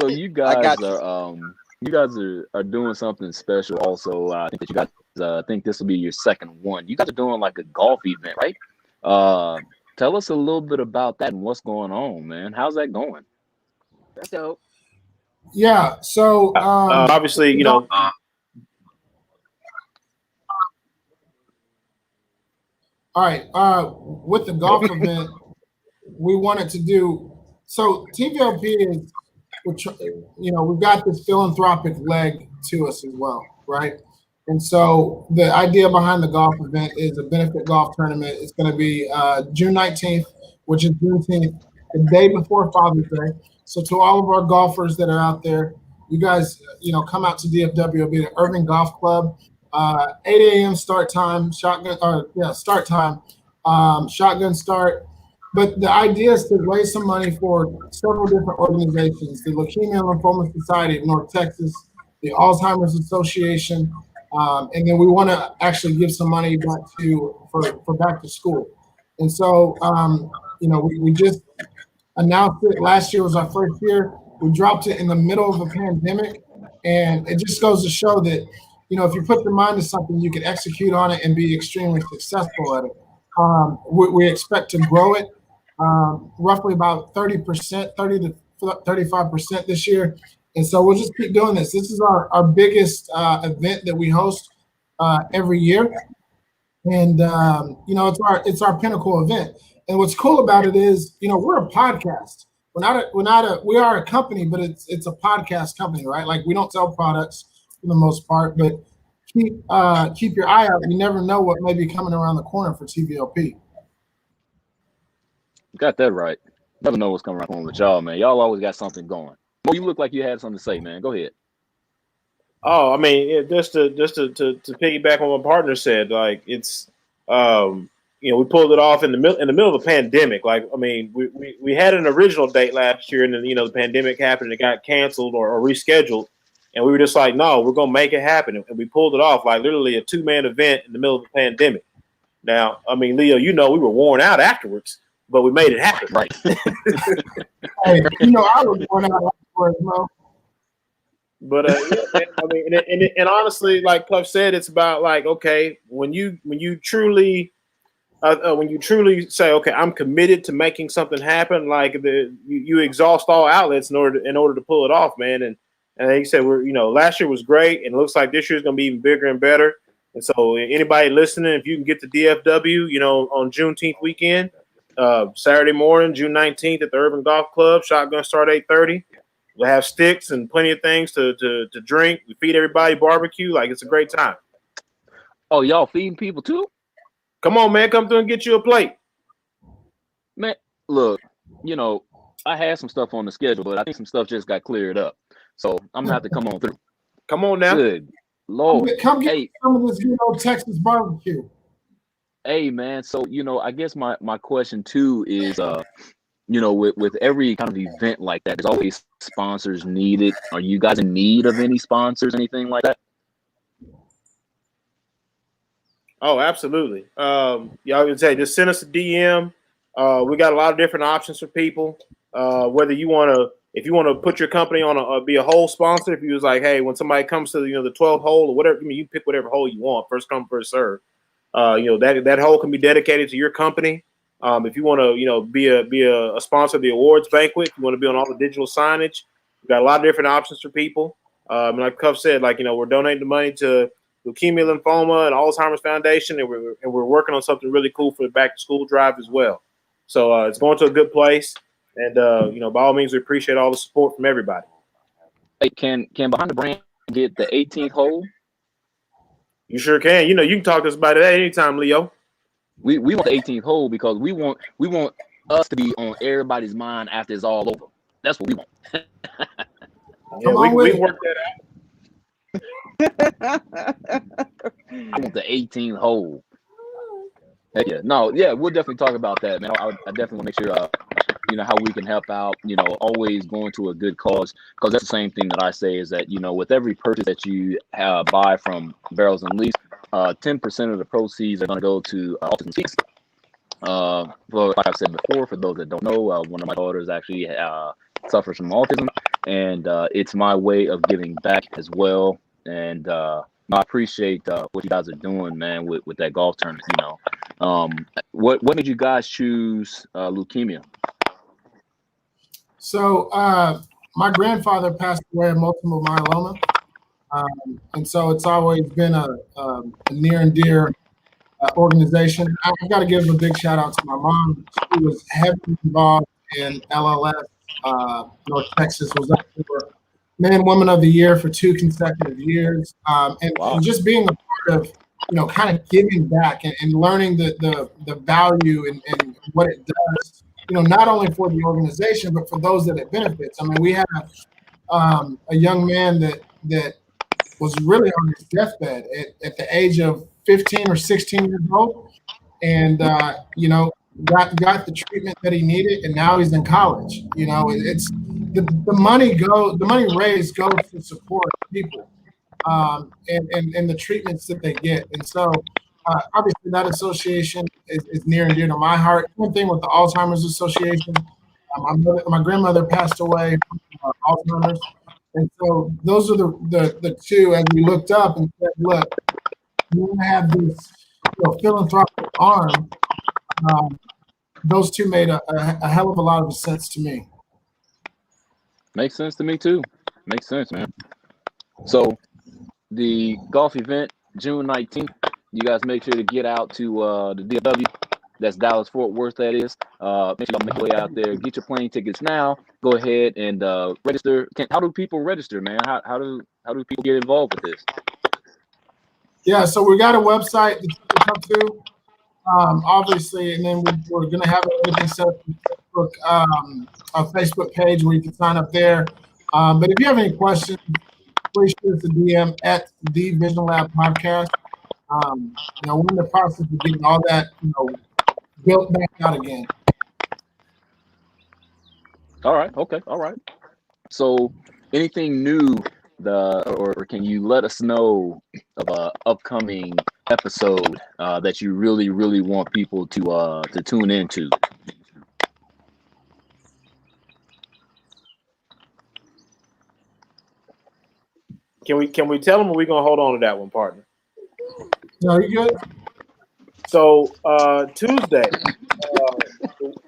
you guys are doing something special also. I think that you guys I think this will be your second one. You guys are doing like a golf event, right? Tell us a little bit about that and what's going on, man. How's that going? That's dope. Yeah, so obviously, you know. All right, with the golf event, we wanted to do so. TVLP is, we've got this philanthropic leg to us as well, right? And so the idea behind the golf event is a benefit golf tournament. It's going to be June 19th, which is Juneteenth, the day before Father's Day. So to all of our golfers that are out there, you guys, come out to DFW. It'll be the Irving Golf Club, 8 a.m. start time, shotgun start. But the idea is to raise some money for several different organizations: the Leukemia and Lymphoma Society of North Texas, the Alzheimer's Association, and then we want to actually give some money back for back to school. And so, we just announced it. Last year was our first year. We dropped it in the middle of a pandemic, and it just goes to show that, if you put your mind to something, you can execute on it and be extremely successful at it. We expect to grow it roughly about 30%, 30 to 35% this year. And so we'll just keep doing this. This is our biggest event that we host every year. And, it's our pinnacle event. And what's cool about it is, we're a podcast. We are a company, but it's a podcast company, right? Like, we don't sell products for the most part, but keep your eye out. You never know what may be coming around the corner for TVLP. Got that right. Never know what's coming around the corner with y'all, man. Y'all always got something going. Well, you look like you had something to say, man. Go ahead. Oh, I mean, just to piggyback on what my partner said, like it's, we pulled it off in the middle of a pandemic. Like, I mean, we had an original date last year, and then the pandemic happened, and it got canceled or rescheduled, and we were just like, no, we're gonna make it happen, and we pulled it off, like literally a 2-man event in the middle of a pandemic. Now, I mean, Leo, we were worn out afterwards, but we made it happen. Right. Hey, I was worn out afterwards, bro. But man, I mean, and honestly, like Puff said, it's about like, okay, when you truly say, okay, I'm committed to making something happen, like you exhaust all outlets in order to pull it off, man. And like you said, last year was great, and it looks like this year's gonna be even bigger and better. And so anybody listening, if you can get to DFW, on Juneteenth weekend, Saturday morning, June 19th at the Urban Golf Club, shotgun start 8:30. We'll have sticks and plenty of things to drink. We feed everybody barbecue. Like, it's a great time. Oh, y'all feeding people too? Come on, man. Come through and get you a plate. Man, look, I had some stuff on the schedule, but I think some stuff just got cleared up. So I'm gonna have to come on through. Come on now. Good Lord. Come get some of this Texas barbecue. Hey, man. So, I guess my question too is with every kind of event like that, there's always sponsors needed. Are you guys in need of any sponsors, anything like that? Oh, absolutely. Y'all can say, just send us a DM. We got a lot of different options for people. Whether if you want to put your company on be a hole sponsor, if you was like, hey, when somebody comes to the 12th hole or whatever, you pick whatever hole you want, first come, first serve. That hole can be dedicated to your company. If you want to, be a sponsor of the awards banquet, if you want to be on all the digital signage, we've got a lot of different options for people. And like Cuff said, we're donating the money to Leukemia, Lymphoma, and Alzheimer's Foundation, and we're working on something really cool for the back to school drive as well. So it's going to a good place, and by all means, we appreciate all the support from everybody. Hey, can Behind the Brand get the 18th hole? You sure can. You can talk to us about it at any time, Leo. We want the 18th hole because we want us to be on everybody's mind after it's all over. That's what we want. Yeah, we work that out. I want the 18th hole. Heck yeah. No, yeah, we'll definitely talk about that, man. I definitely want to make sure, how we can help out, always going to a good cause, because that's the same thing that I say is that, with every purchase that you buy from Barrels and Leafs, 10% of the proceeds are going to go to Autism Speaks. Like I've said before, for those that don't know, one of my daughters actually suffers from autism, and it's my way of giving back as well. And I appreciate what you guys are doing, man, with that golf tournament. What made you guys choose leukemia? So my grandfather passed away of multiple myeloma, and so it's always been a near and dear organization. I've got to give a big shout out to my mom. She was heavily involved in LLS. North Texas was up for Man Woman of the Year for 2 consecutive years, and just being a part of kind of giving back and learning the value and what it does. Not only for the organization but for those that it benefits. I mean, we had a young man that was really on his deathbed at the age of 15 or 16 years old, and got the treatment that he needed, and now he's in college. It's the money raised goes to support people, and the treatments that they get, and so obviously that association is near and dear to my heart. Same thing with the Alzheimer's Association. My grandmother passed away from Alzheimer's, and so those are the two. As we looked up and said, "Look, you want to have this, philanthropic arm." Those two made a hell of a lot of sense to me. Makes sense to me too. Makes sense, man. So the golf event, June 19th, you guys make sure to get out to the DFW. That's Dallas Fort Worth, that is. Make sure y'all make your way out there. Get your plane tickets now. Go ahead and register. How do people register, man? How do people get involved with this? Yeah, so we got a website that you can come to, obviously, and then we're going to have everything set up on Facebook, a Facebook page where you can sign up there. But if you have any questions, please shoot us a DM at the Vision Lab Podcast. We're in the process of getting all that, built back out again. All right. Okay. All right. So anything new, or can you let us know of a upcoming episode that you really, really want people to tune into? Can we tell them, or we gonna hold on to that one, partner? No, you good? So Tuesday,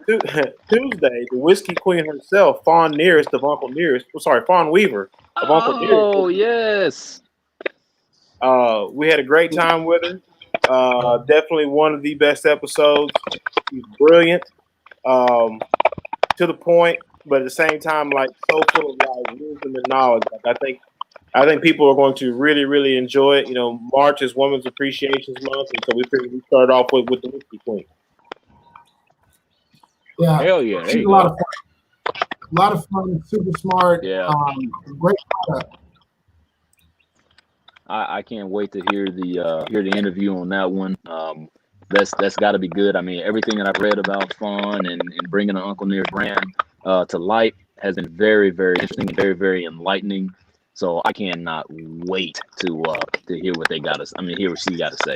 the whiskey queen herself, Fawn Nearest of Uncle Nearest. Fawn Weaver of Uncle Nearest. Oh yes. We had a great time with her. Definitely one of the best episodes. She's brilliant, to the point, but at the same time, like so full of like wisdom and knowledge. Like, I think people are going to really, really enjoy it. March is Women's Appreciation Month, and so we figured we started off with the whiskey queen. Yeah, hell yeah, she's a lot of fun. A lot of fun, super smart. Yeah. Great product. I can't wait to hear the interview on that one. That's got to be good. I mean, everything that I've read about Fawn and bringing the Uncle Near brand to light has been very, very interesting, very, very enlightening. So I cannot wait to hear what they got us. I mean, hear what she got to say.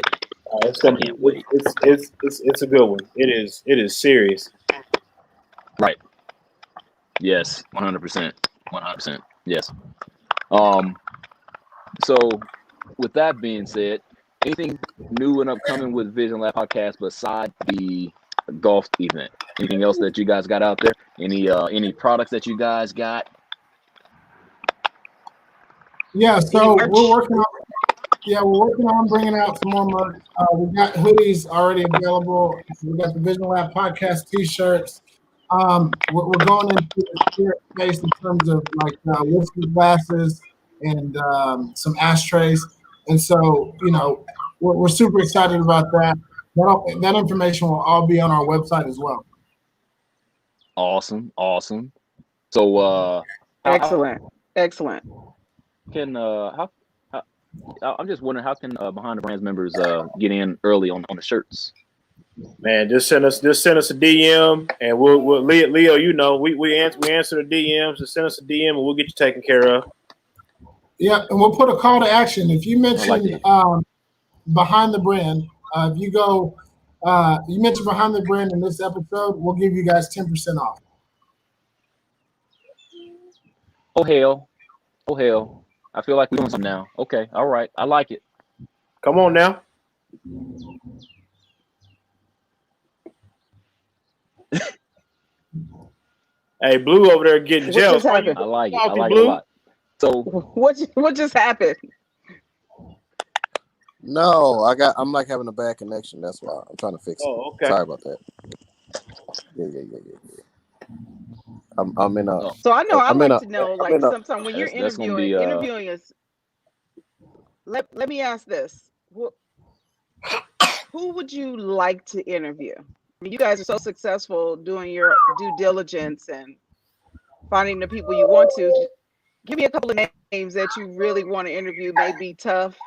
I can't wait. It's a good one. It is serious. Right. Yes. 100%. 100%. Yes. So with that being said, anything new and upcoming with Vision Lab Podcast besides the golf event? Anything else that you guys got out there? Any products that you guys got? Yeah, so we're working on bringing out some more merch. We got hoodies already available. We got the Vision Lab Podcast T-shirts. We're going into the spirit space in terms of like whiskey glasses and some ashtrays, and so we're super excited about that. That information will all be on our website as well. Awesome. So Excellent. I'm just wondering, how can Behind the Brands members get in early on the shirts? Man, just send us a DM, and we'll Leo. We answer the DMs. Just send us a DM, and we'll get you taken care of. Yeah, and we'll put a call to action. If you mention Behind the Brand, if you go, you mention Behind the Brand in this episode, we'll give you guys 10% off. Oh hell! I feel like we're doing something now. Okay, all right, I like it. Come on now. Hey, Blue over there getting jealous. I like it a lot. So what just happened? No, I'm like having a bad connection. That's why I'm trying to fix it. Oh, okay. Sorry about that. Yeah. I'm in a. So I know I'd like to know, like, sometimes when you're interviewing us. Let me ask this: who would you like to interview? I mean, you guys are so successful doing your due diligence and finding the people you want to. Give me a couple of names that you really want to interview. May be tough,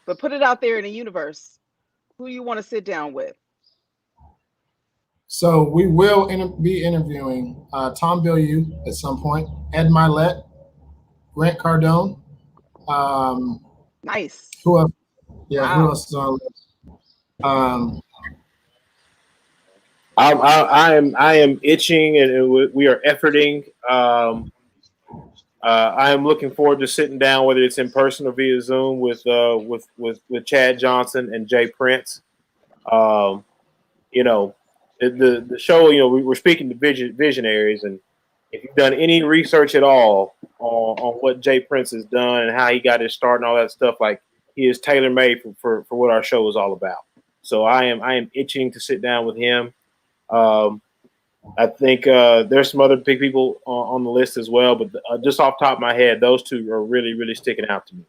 but put it out there in the universe. Who you want to sit down with? So we will be interviewing Tom Bilyeu at some point, Ed Milet, Grant Cardone. Nice. Who else? Yeah, wow. Who else is on the list? I am itching, and we are efforting. I am looking forward to sitting down, whether it's in person or via Zoom, with Chad Johnson and Jay Prince. Um, you know, the show. You know, we're speaking to visionaries, and if you've done any research at all on what Jay Prince has done and how he got his start and all that stuff, like he is tailor made for what our show is all about. So I am itching to sit down with him. I think there's some other big people on the list as well, but just off the top of my head, those two are really, really sticking out to me.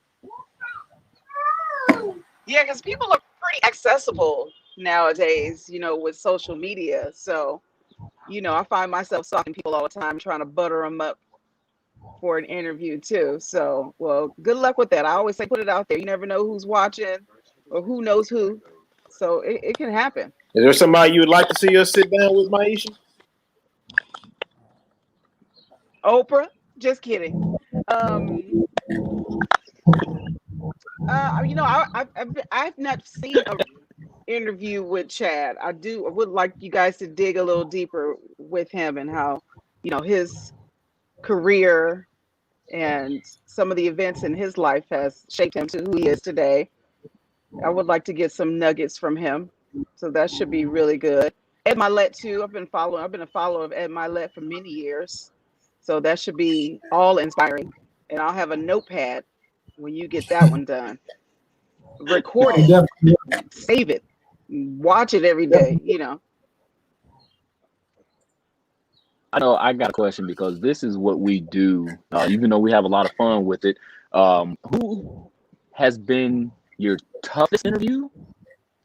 Yeah, because people are pretty accessible nowadays, with social media. So, I find myself stalking people all the time, trying to butter them up for an interview too. So, well, good luck with that. I always say, put it out there. You never know who's watching or who knows who. So it can happen. Is there somebody you would like to see us sit down with, Maisha? Oprah? Just kidding. I've not seen an interview with Chad. I would like you guys to dig a little deeper with him and how, his career and some of the events in his life has shaped him to who he is today. I would like to get some nuggets from him. So that should be really good. Ed Milet too. I've been a follower of Ed Milet for many years. So that should be all inspiring. And I'll have a notepad when you get that one done. Record it, save it, watch it every day, I know I got a question because this is what we do. Even though we have a lot of fun with it, who has been your toughest interview,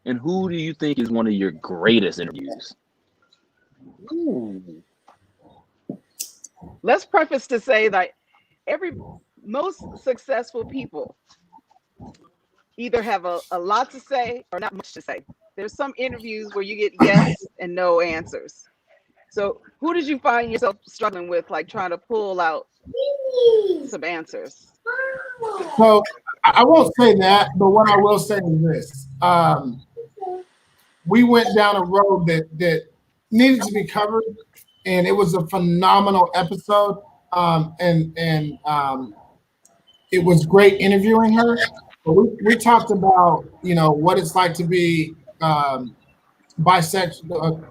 and who do you think is one of your greatest interviews? Ooh. Let's preface to say that most successful people either have a lot to say or not much to say. There's some interviews where you get yes and no answers. So who did you find yourself struggling with, like trying to pull out some answers? So I won't say that, but what I will say is this. We went down a road that needed to be covered, and it was a phenomenal episode. And it was great interviewing her. But we talked about, what it's like to be bisexual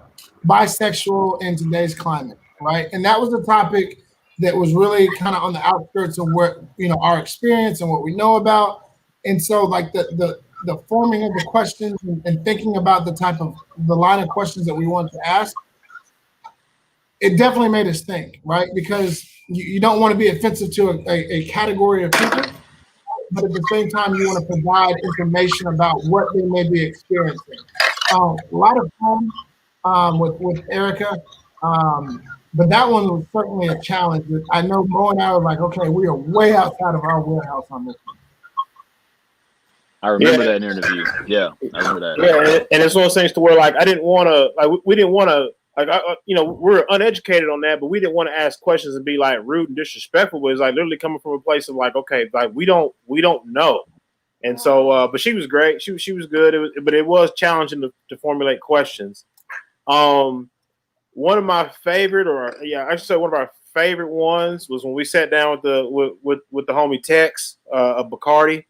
in today's climate, right? And that was a topic that was really kind of on the outskirts of what, our experience and what we know about. And so like the forming of the questions and thinking about the line of questions that we wanted to ask, it definitely made us think, right? Because you don't want to be offensive to a category of people, but at the same time, you want to provide information about what they may be experiencing. A lot of fun with Erica, but that one was certainly a challenge. I know Mo and I were like, okay, we are way outside of our warehouse on this one. I remember that interview. Yeah, I remember that. Yeah, and it's one of those things to where like I didn't want to, like we didn't want to, like we're uneducated on that, but we didn't want to ask questions and be like rude and disrespectful. But it's like literally coming from a place of like, okay, like we don't know, and so but she was great. She was good. But it was challenging to formulate questions. One of my favorite, I should say one of our favorite ones was when we sat down with the homie Tex of Bacardi.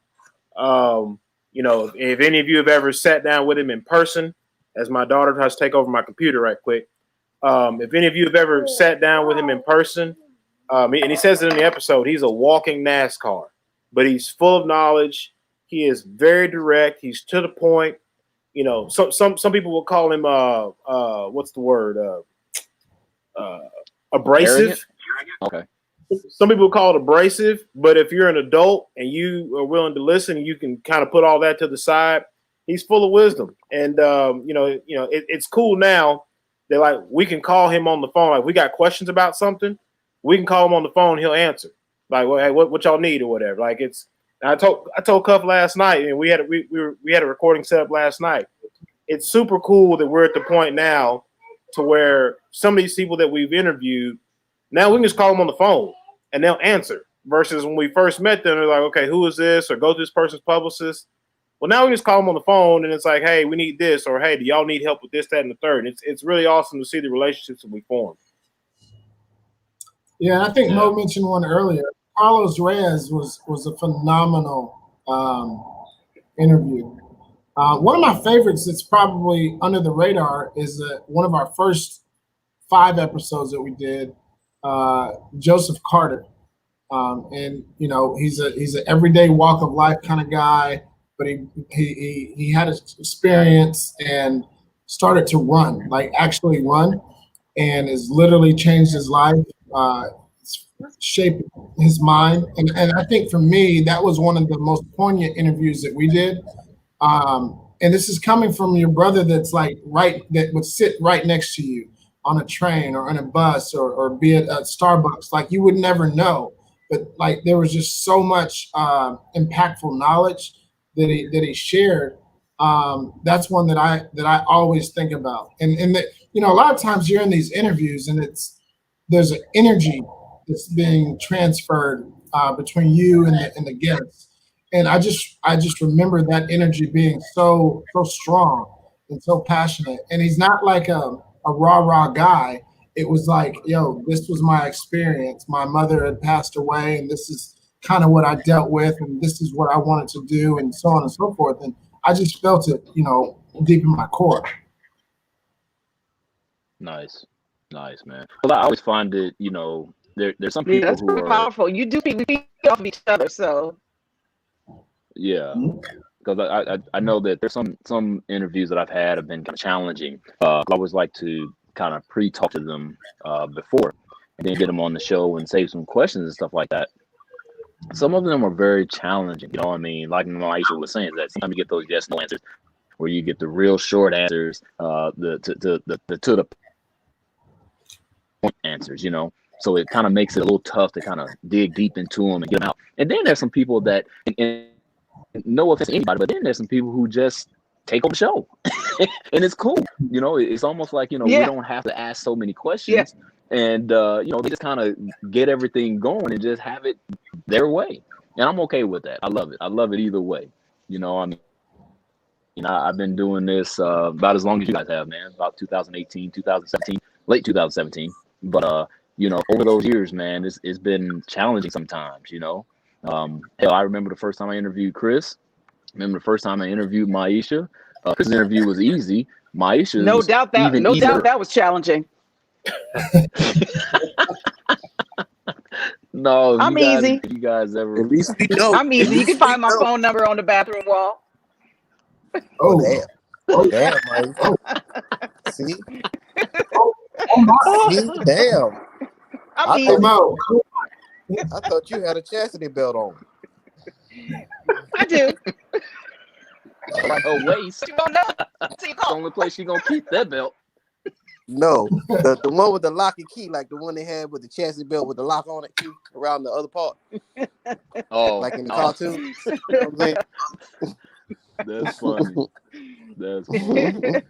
If any of you have ever sat down with him in person, as my daughter tries to take over my computer right quick. If any of you have ever sat down with him in person, and he says it in the episode, he's a walking NASCAR, but he's full of knowledge. He is very direct. He's to the point. Some people will call him what's the word? Abrasive. Arrogant? Okay. Some people call it abrasive, but if you're an adult and you are willing to listen, you can kind of put all that to the side. He's full of wisdom, and it's cool now. They're like, we can call him on the phone. Like, we got questions about something, we can call him on the phone. He'll answer. Like, well, hey, what y'all need or whatever. Like, I told Cuff last night, and we had a recording set up last night. It's super cool that we're at the point now to where some of these people that we've interviewed, now we can just call them on the phone and they'll answer. Versus when we first met them, they're like, okay, who is this? Or go to this person's publicist. Well, now we just call them on the phone, and it's like, hey, we need this, or hey, do y'all need help with this, that, and the third? It's really awesome to see the relationships that we form. Yeah, I think Mo mentioned one earlier. Carlos Reyes was a phenomenal interview. One of my favorites that's probably under the radar is one of our first 5 episodes that we did, Joseph Carter. And you know, he's an everyday walk of life kind of guy, but he had his experience and started to run, like actually run, and has literally changed his life, shaped his mind. And I think for me, that was one of the most poignant interviews that we did. And this is coming from your brother that would sit right next to you on a train or on a bus or be at Starbucks. Like, you would never know. But like, there was just so much impactful knowledge that he shared. That's one that I always think about. And that, you know, a lot of times you're in these interviews and there's an energy that's being transferred between you and the guests. And I just remember that energy being so strong and so passionate. And he's not like a rah-rah guy. It was like, yo, this was my experience. My mother had passed away, and this is kind of what I dealt with, and this is what I wanted to do, and so on and so forth. And I just felt it, you know, deep in my core. Nice, man. Well, I always find it, you know, there's some people that's who pretty are powerful. You do we feed off of each other, so yeah. Because I know that there's some interviews that I've had have been kind of challenging. I always like to kind of pre-talk to them before, and then get them on the show and save some questions and stuff like that. Some of them are very challenging. You know what I mean? Like Maisha was saying, that sometimes you get those yes no answers, where you get the real short answers, the to the point answers. You know, so it kind of makes it a little tough to kind of dig deep into them and get them out. And then there's some people that, and no offense to anybody, but then there's some people who just take on the show, and it's cool. You know, it's almost like, you know, we don't have to ask so many questions, and you know, they just kind of get everything going and just have it their way, and I'm okay with that. I love it. I love it either way. You know, I mean, you know, I've been doing this about as long as you guys have, man. About 2018, 2017, late 2017. But you know, over those years, man, it's been challenging sometimes. You know, hell, I remember the first time I interviewed Chris. Remember the first time I interviewed Maisha. Chris's interview was easy. Maisha's no doubt that was challenging. No, I'm easy. You guys ever? At least we know. I'm easy. You can find my phone number on the bathroom wall. Oh, damn. Oh, damn, Mike. Oh. See? See? Damn. I'm easy. I thought you had a chastity belt on. I do. Like her waist. You don't know. That's the only place she gonna keep that belt. No, the one with the lock and key, like the one they had with the chassis belt with the lock on it, key around the other part. Oh, like in the cartoon. You know what I'm saying? That's funny. That's funny.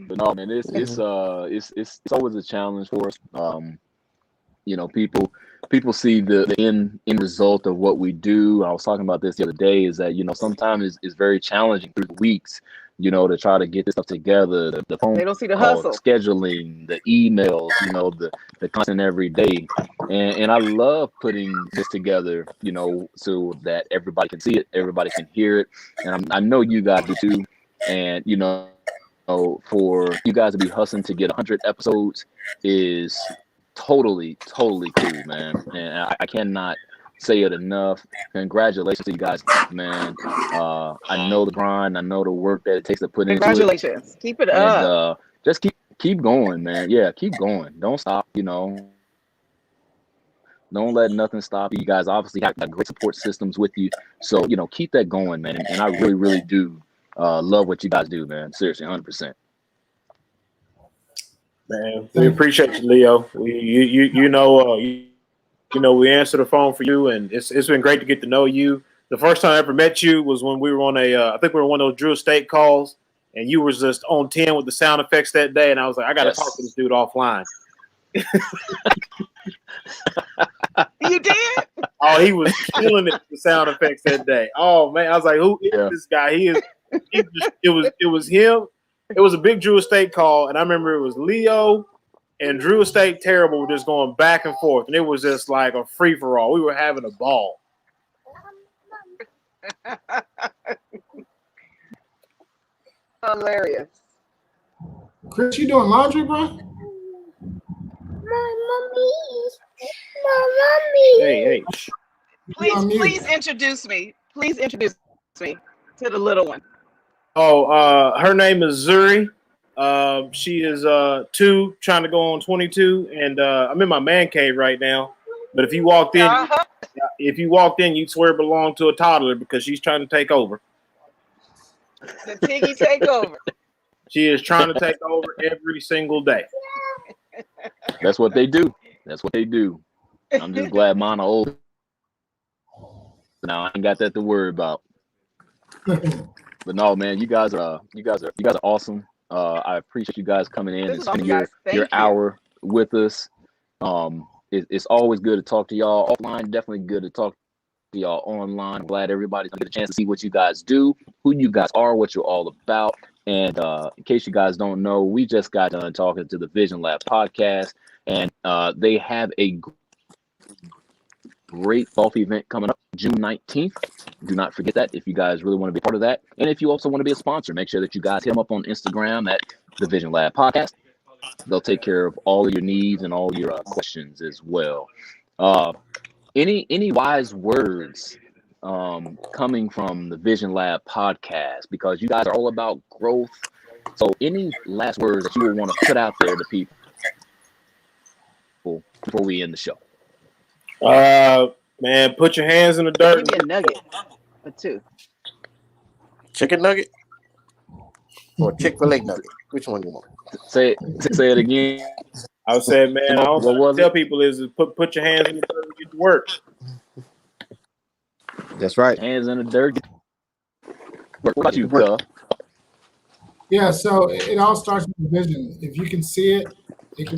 But no, man, it's always a challenge for us. You know, people see the end result of what we do. I was talking about this the other day, is that, you know, sometimes it's very challenging through the weeks, you know, to try to get this stuff together. The phone, they don't see the hustle, scheduling, the emails, you know, the content every day. And I love putting this together, you know, so that everybody can see it, everybody can hear it. And I know you guys do too. And, you know, for you guys to be hustling to get 100 episodes is totally cool, man. And I cannot say it enough. Congratulations to you guys, man. I know the grind, I know the work that it takes to put into it. Congratulations. Keep it up. And just keep going, man. Yeah, keep going. Don't stop, you know. Don't let nothing stop you. You guys obviously have great support systems with you. So, you know, keep that going, man. And I really do love what you guys do, man. Seriously, 100%. Man, we appreciate you, Leo. You know, we answer the phone for you, and it's been great to get to know you. The first time I ever met you was when we were on I think we were on one of those Drew Estate calls, and you were just on 10 with the sound effects that day, and I was like, I got to talk to this dude offline. You did? Oh, he was killing it with sound effects that day. Oh man, I was like, who is this guy? It was him. It was a big Drew Estate call, and I remember it was Leo and Drew Estate Terrible were just going back and forth, and it was just like a free for all. We were having a ball. Hilarious. Chris, you doing laundry, bro? Hey. Please introduce me. Please introduce me to the little one. Oh, her name is Zuri. She is 2, trying to go on 22, and I'm in my man cave right now. But if you walked in, you'd swear it belonged to a toddler because she's trying to take over. The Tiggy takeover. She is trying to take over every single day. That's what they do. That's what they do. I'm just glad mine are old. Now I ain't got that to worry about. But no, man, you guys are awesome. I appreciate you guys coming in and spending your hour with us. It's always good to talk to y'all offline. Definitely good to talk to y'all online. I'm glad everybody's gonna get a chance to see what you guys do, who you guys are, what you're all about. And in case you guys don't know, we just got done talking to the Vision Lab podcast, and they have a great golf event coming up June 19th. Do not forget that if you guys really want to be part of that. And if you also want to be a sponsor, make sure that you guys hit them up on Instagram at the Vision Lab podcast. They'll take care of all of your needs and all your questions as well. Any wise words coming from the Vision Lab podcast, because you guys are all about growth. So any last words that you would want to put out there to people before we end the show? Man, put your hands in the dirt. Give me a nugget or two. Chicken nugget or Chick-fil-A nugget? Which one you want? Say it again. I was saying, man, I always tell people is put your hands in the dirt and get to work. That's right. Hands in the dirt. What about you, Cub? Yeah, so it all starts with vision. If you can see it, it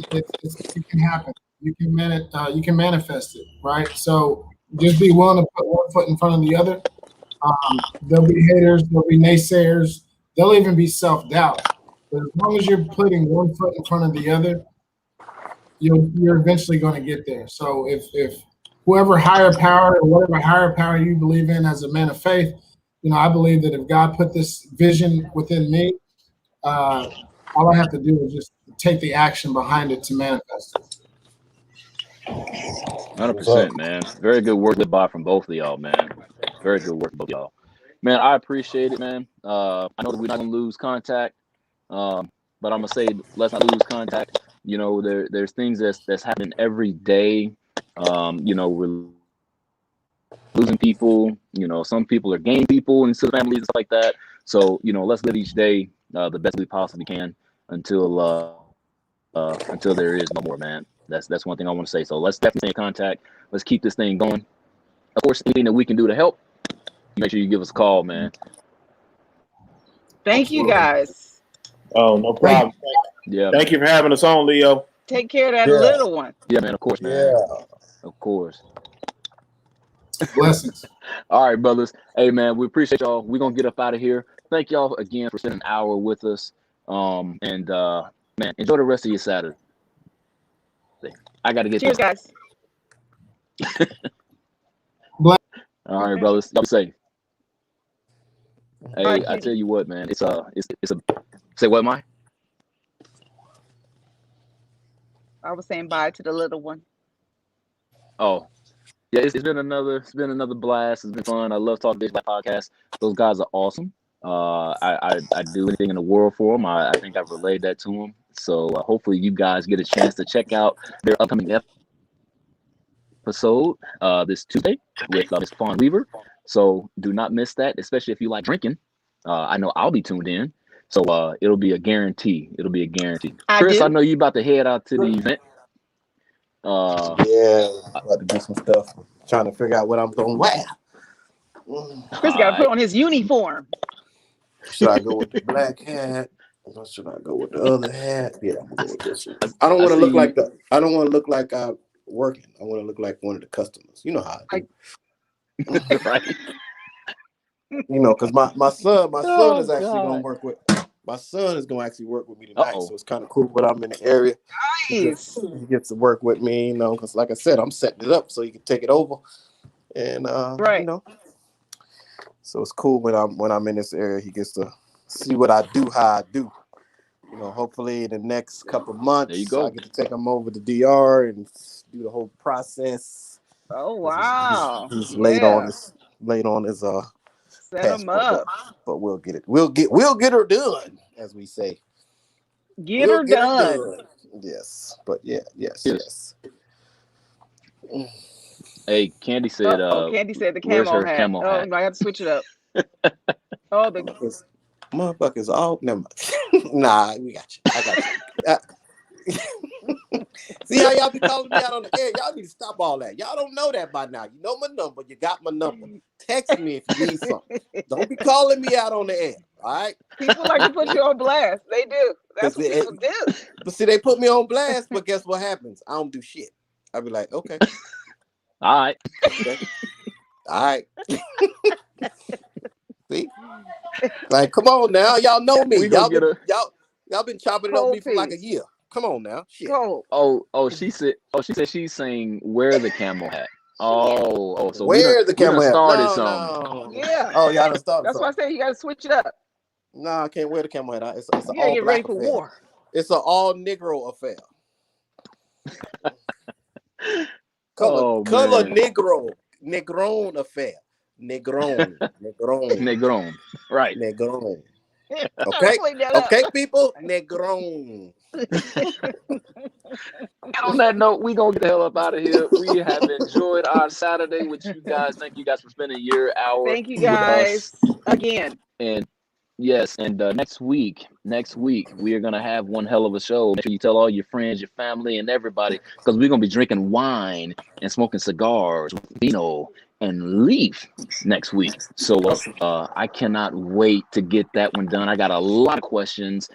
can happen. You can manifest it, right? So just be willing to put one foot in front of the other. There'll be haters, there'll be naysayers, there'll even be self-doubt. But as long as you're putting one foot in front of the other, you're eventually going to get there. So if whoever higher power or whatever higher power you believe in as a man of faith, I believe that if God put this vision within me, all I have to do is just take the action behind it to manifest it. 100%, man. Very good work from both of y'all, man. Very good work from both of y'all. Man, I appreciate it, man. I know that we're not going to lose contact, but I'm going to say let's not lose contact. There's things that's happening every day. We're losing people. Some people are gaining people into families and stuff like that. So, let's live each day the best we possibly can until there is no more, man. That's one thing I want to say. So let's definitely stay in contact. Let's keep this thing going. Of course, anything that we can do to help, make sure you give us a call, man. Thank you, guys. Oh, no problem. Yeah. Thank you for having us on, Leo. Take care of that little one. Yeah, man. Of course, man. Yeah. Of course. Blessings. All right, brothers. Hey, man, we appreciate y'all. We're going to get up out of here. Thank y'all again for spending an hour with us. Man, enjoy the rest of your Saturday. I got to get Cheers, guys. All right, brothers. Y'all be safe. Hey, Right, I tell you what, man. It's a. Say what, am I? I was saying bye to the little one. Oh, yeah. It's been another blast. It's been fun. I love talking Vision Lab podcast. Those guys are awesome. I do anything in the world for them. I think I've relayed that to them. So hopefully you guys get a chance to check out their upcoming episode this Tuesday with Miss Fawn Weaver. So do not miss that, especially if you like drinking. I know I'll be tuned in. So it'll be a guarantee. Chris, I know you about to head out to the event. Yeah, about to do some stuff. Trying to figure out what I'm going to wear. Chris got to put on his uniform. Should I go with the black hat? Or should I go with the other hat? Yeah, I'm gonna go with this one. I don't want to look like working. I want to look like one of the customers. You know how I do. Right. You know, because my son Oh is actually gonna God. work with. My son is gonna actually work with me tonight, Uh-oh. so it's kind of cool when I'm in the area. Nice. He gets to work with me, you know, because like I said, I'm setting it up so he can take it over, and you Right. know, so it's cool when I'm in this area. He gets to see what I do, how I do. You know, hopefully in the next couple There you months, I go. get to take him over to DR and do the whole process. Oh 'Cause wow. he's Yeah. late on his Set them passport, up. but we'll get it. We'll get her done, as we say. Get We'll her get her done. done. Yes, but yeah, Yes. yes. Hey, Candy said, Oh, Candy said the where's camo her hat. camel Oh, hat? I got to switch it up. Oh, the Motherfuckers all never mind. Nah, we got you. I got you. See how y'all be calling me out on the air? Y'all need to stop all that. Y'all don't know that by now. You know my number. You got my number. Text me if you need something. Don't be calling me out on the air. All right? people like to put you on blast. They do. That's what people do. But see, they put me on blast, but guess what happens? I don't do shit. I be like, okay, All right. okay, all right. See? Like, come on now. Y'all know me. We gonna get her. Y'all been chopping it up with me Cold for like a piece. year. Come on now. Shit. Cold. She said she's saying wear the camel hat. Oh, so Where's the we done camera at? started No, some. no. Yeah. Oh, y'all done started That's why I something. said you got to switch it up. No, I can't wear the camera hat. It's an You got to all get ready black for affair. war. It's an all Negro affair. Color Oh man. Negron affair. Negron. Negron. Right. Negron. Trying to Okay, clean that up. okay, people. Negron. And on that note, we gonna get the hell up out of here. We have enjoyed our Saturday with you guys. Thank you guys for spending your hour Thank you with guys us. again. And yes, and next week we are gonna have one hell of a show. Make sure you tell all your friends, your family, and everybody, because we're gonna be drinking wine and smoking cigars with vino and leaf next week. So I cannot wait to get that one done. I got a lot of questions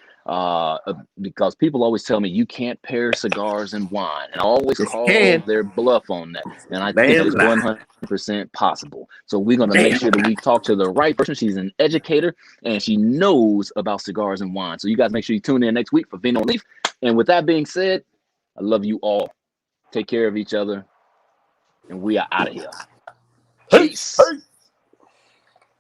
because people always tell me you can't pair cigars and wine, and I always Yes, you call can. their bluff on that. And I think Damn it's lie. 100% possible. So we're gonna make Damn sure that lie. we talk to the right person. She's an educator and she knows about cigars and wine. So you guys make sure you tune in next week for Vino and Leaf. And with that being said, I love you all. Take care of each other, and we are out of here. Peace. Peace.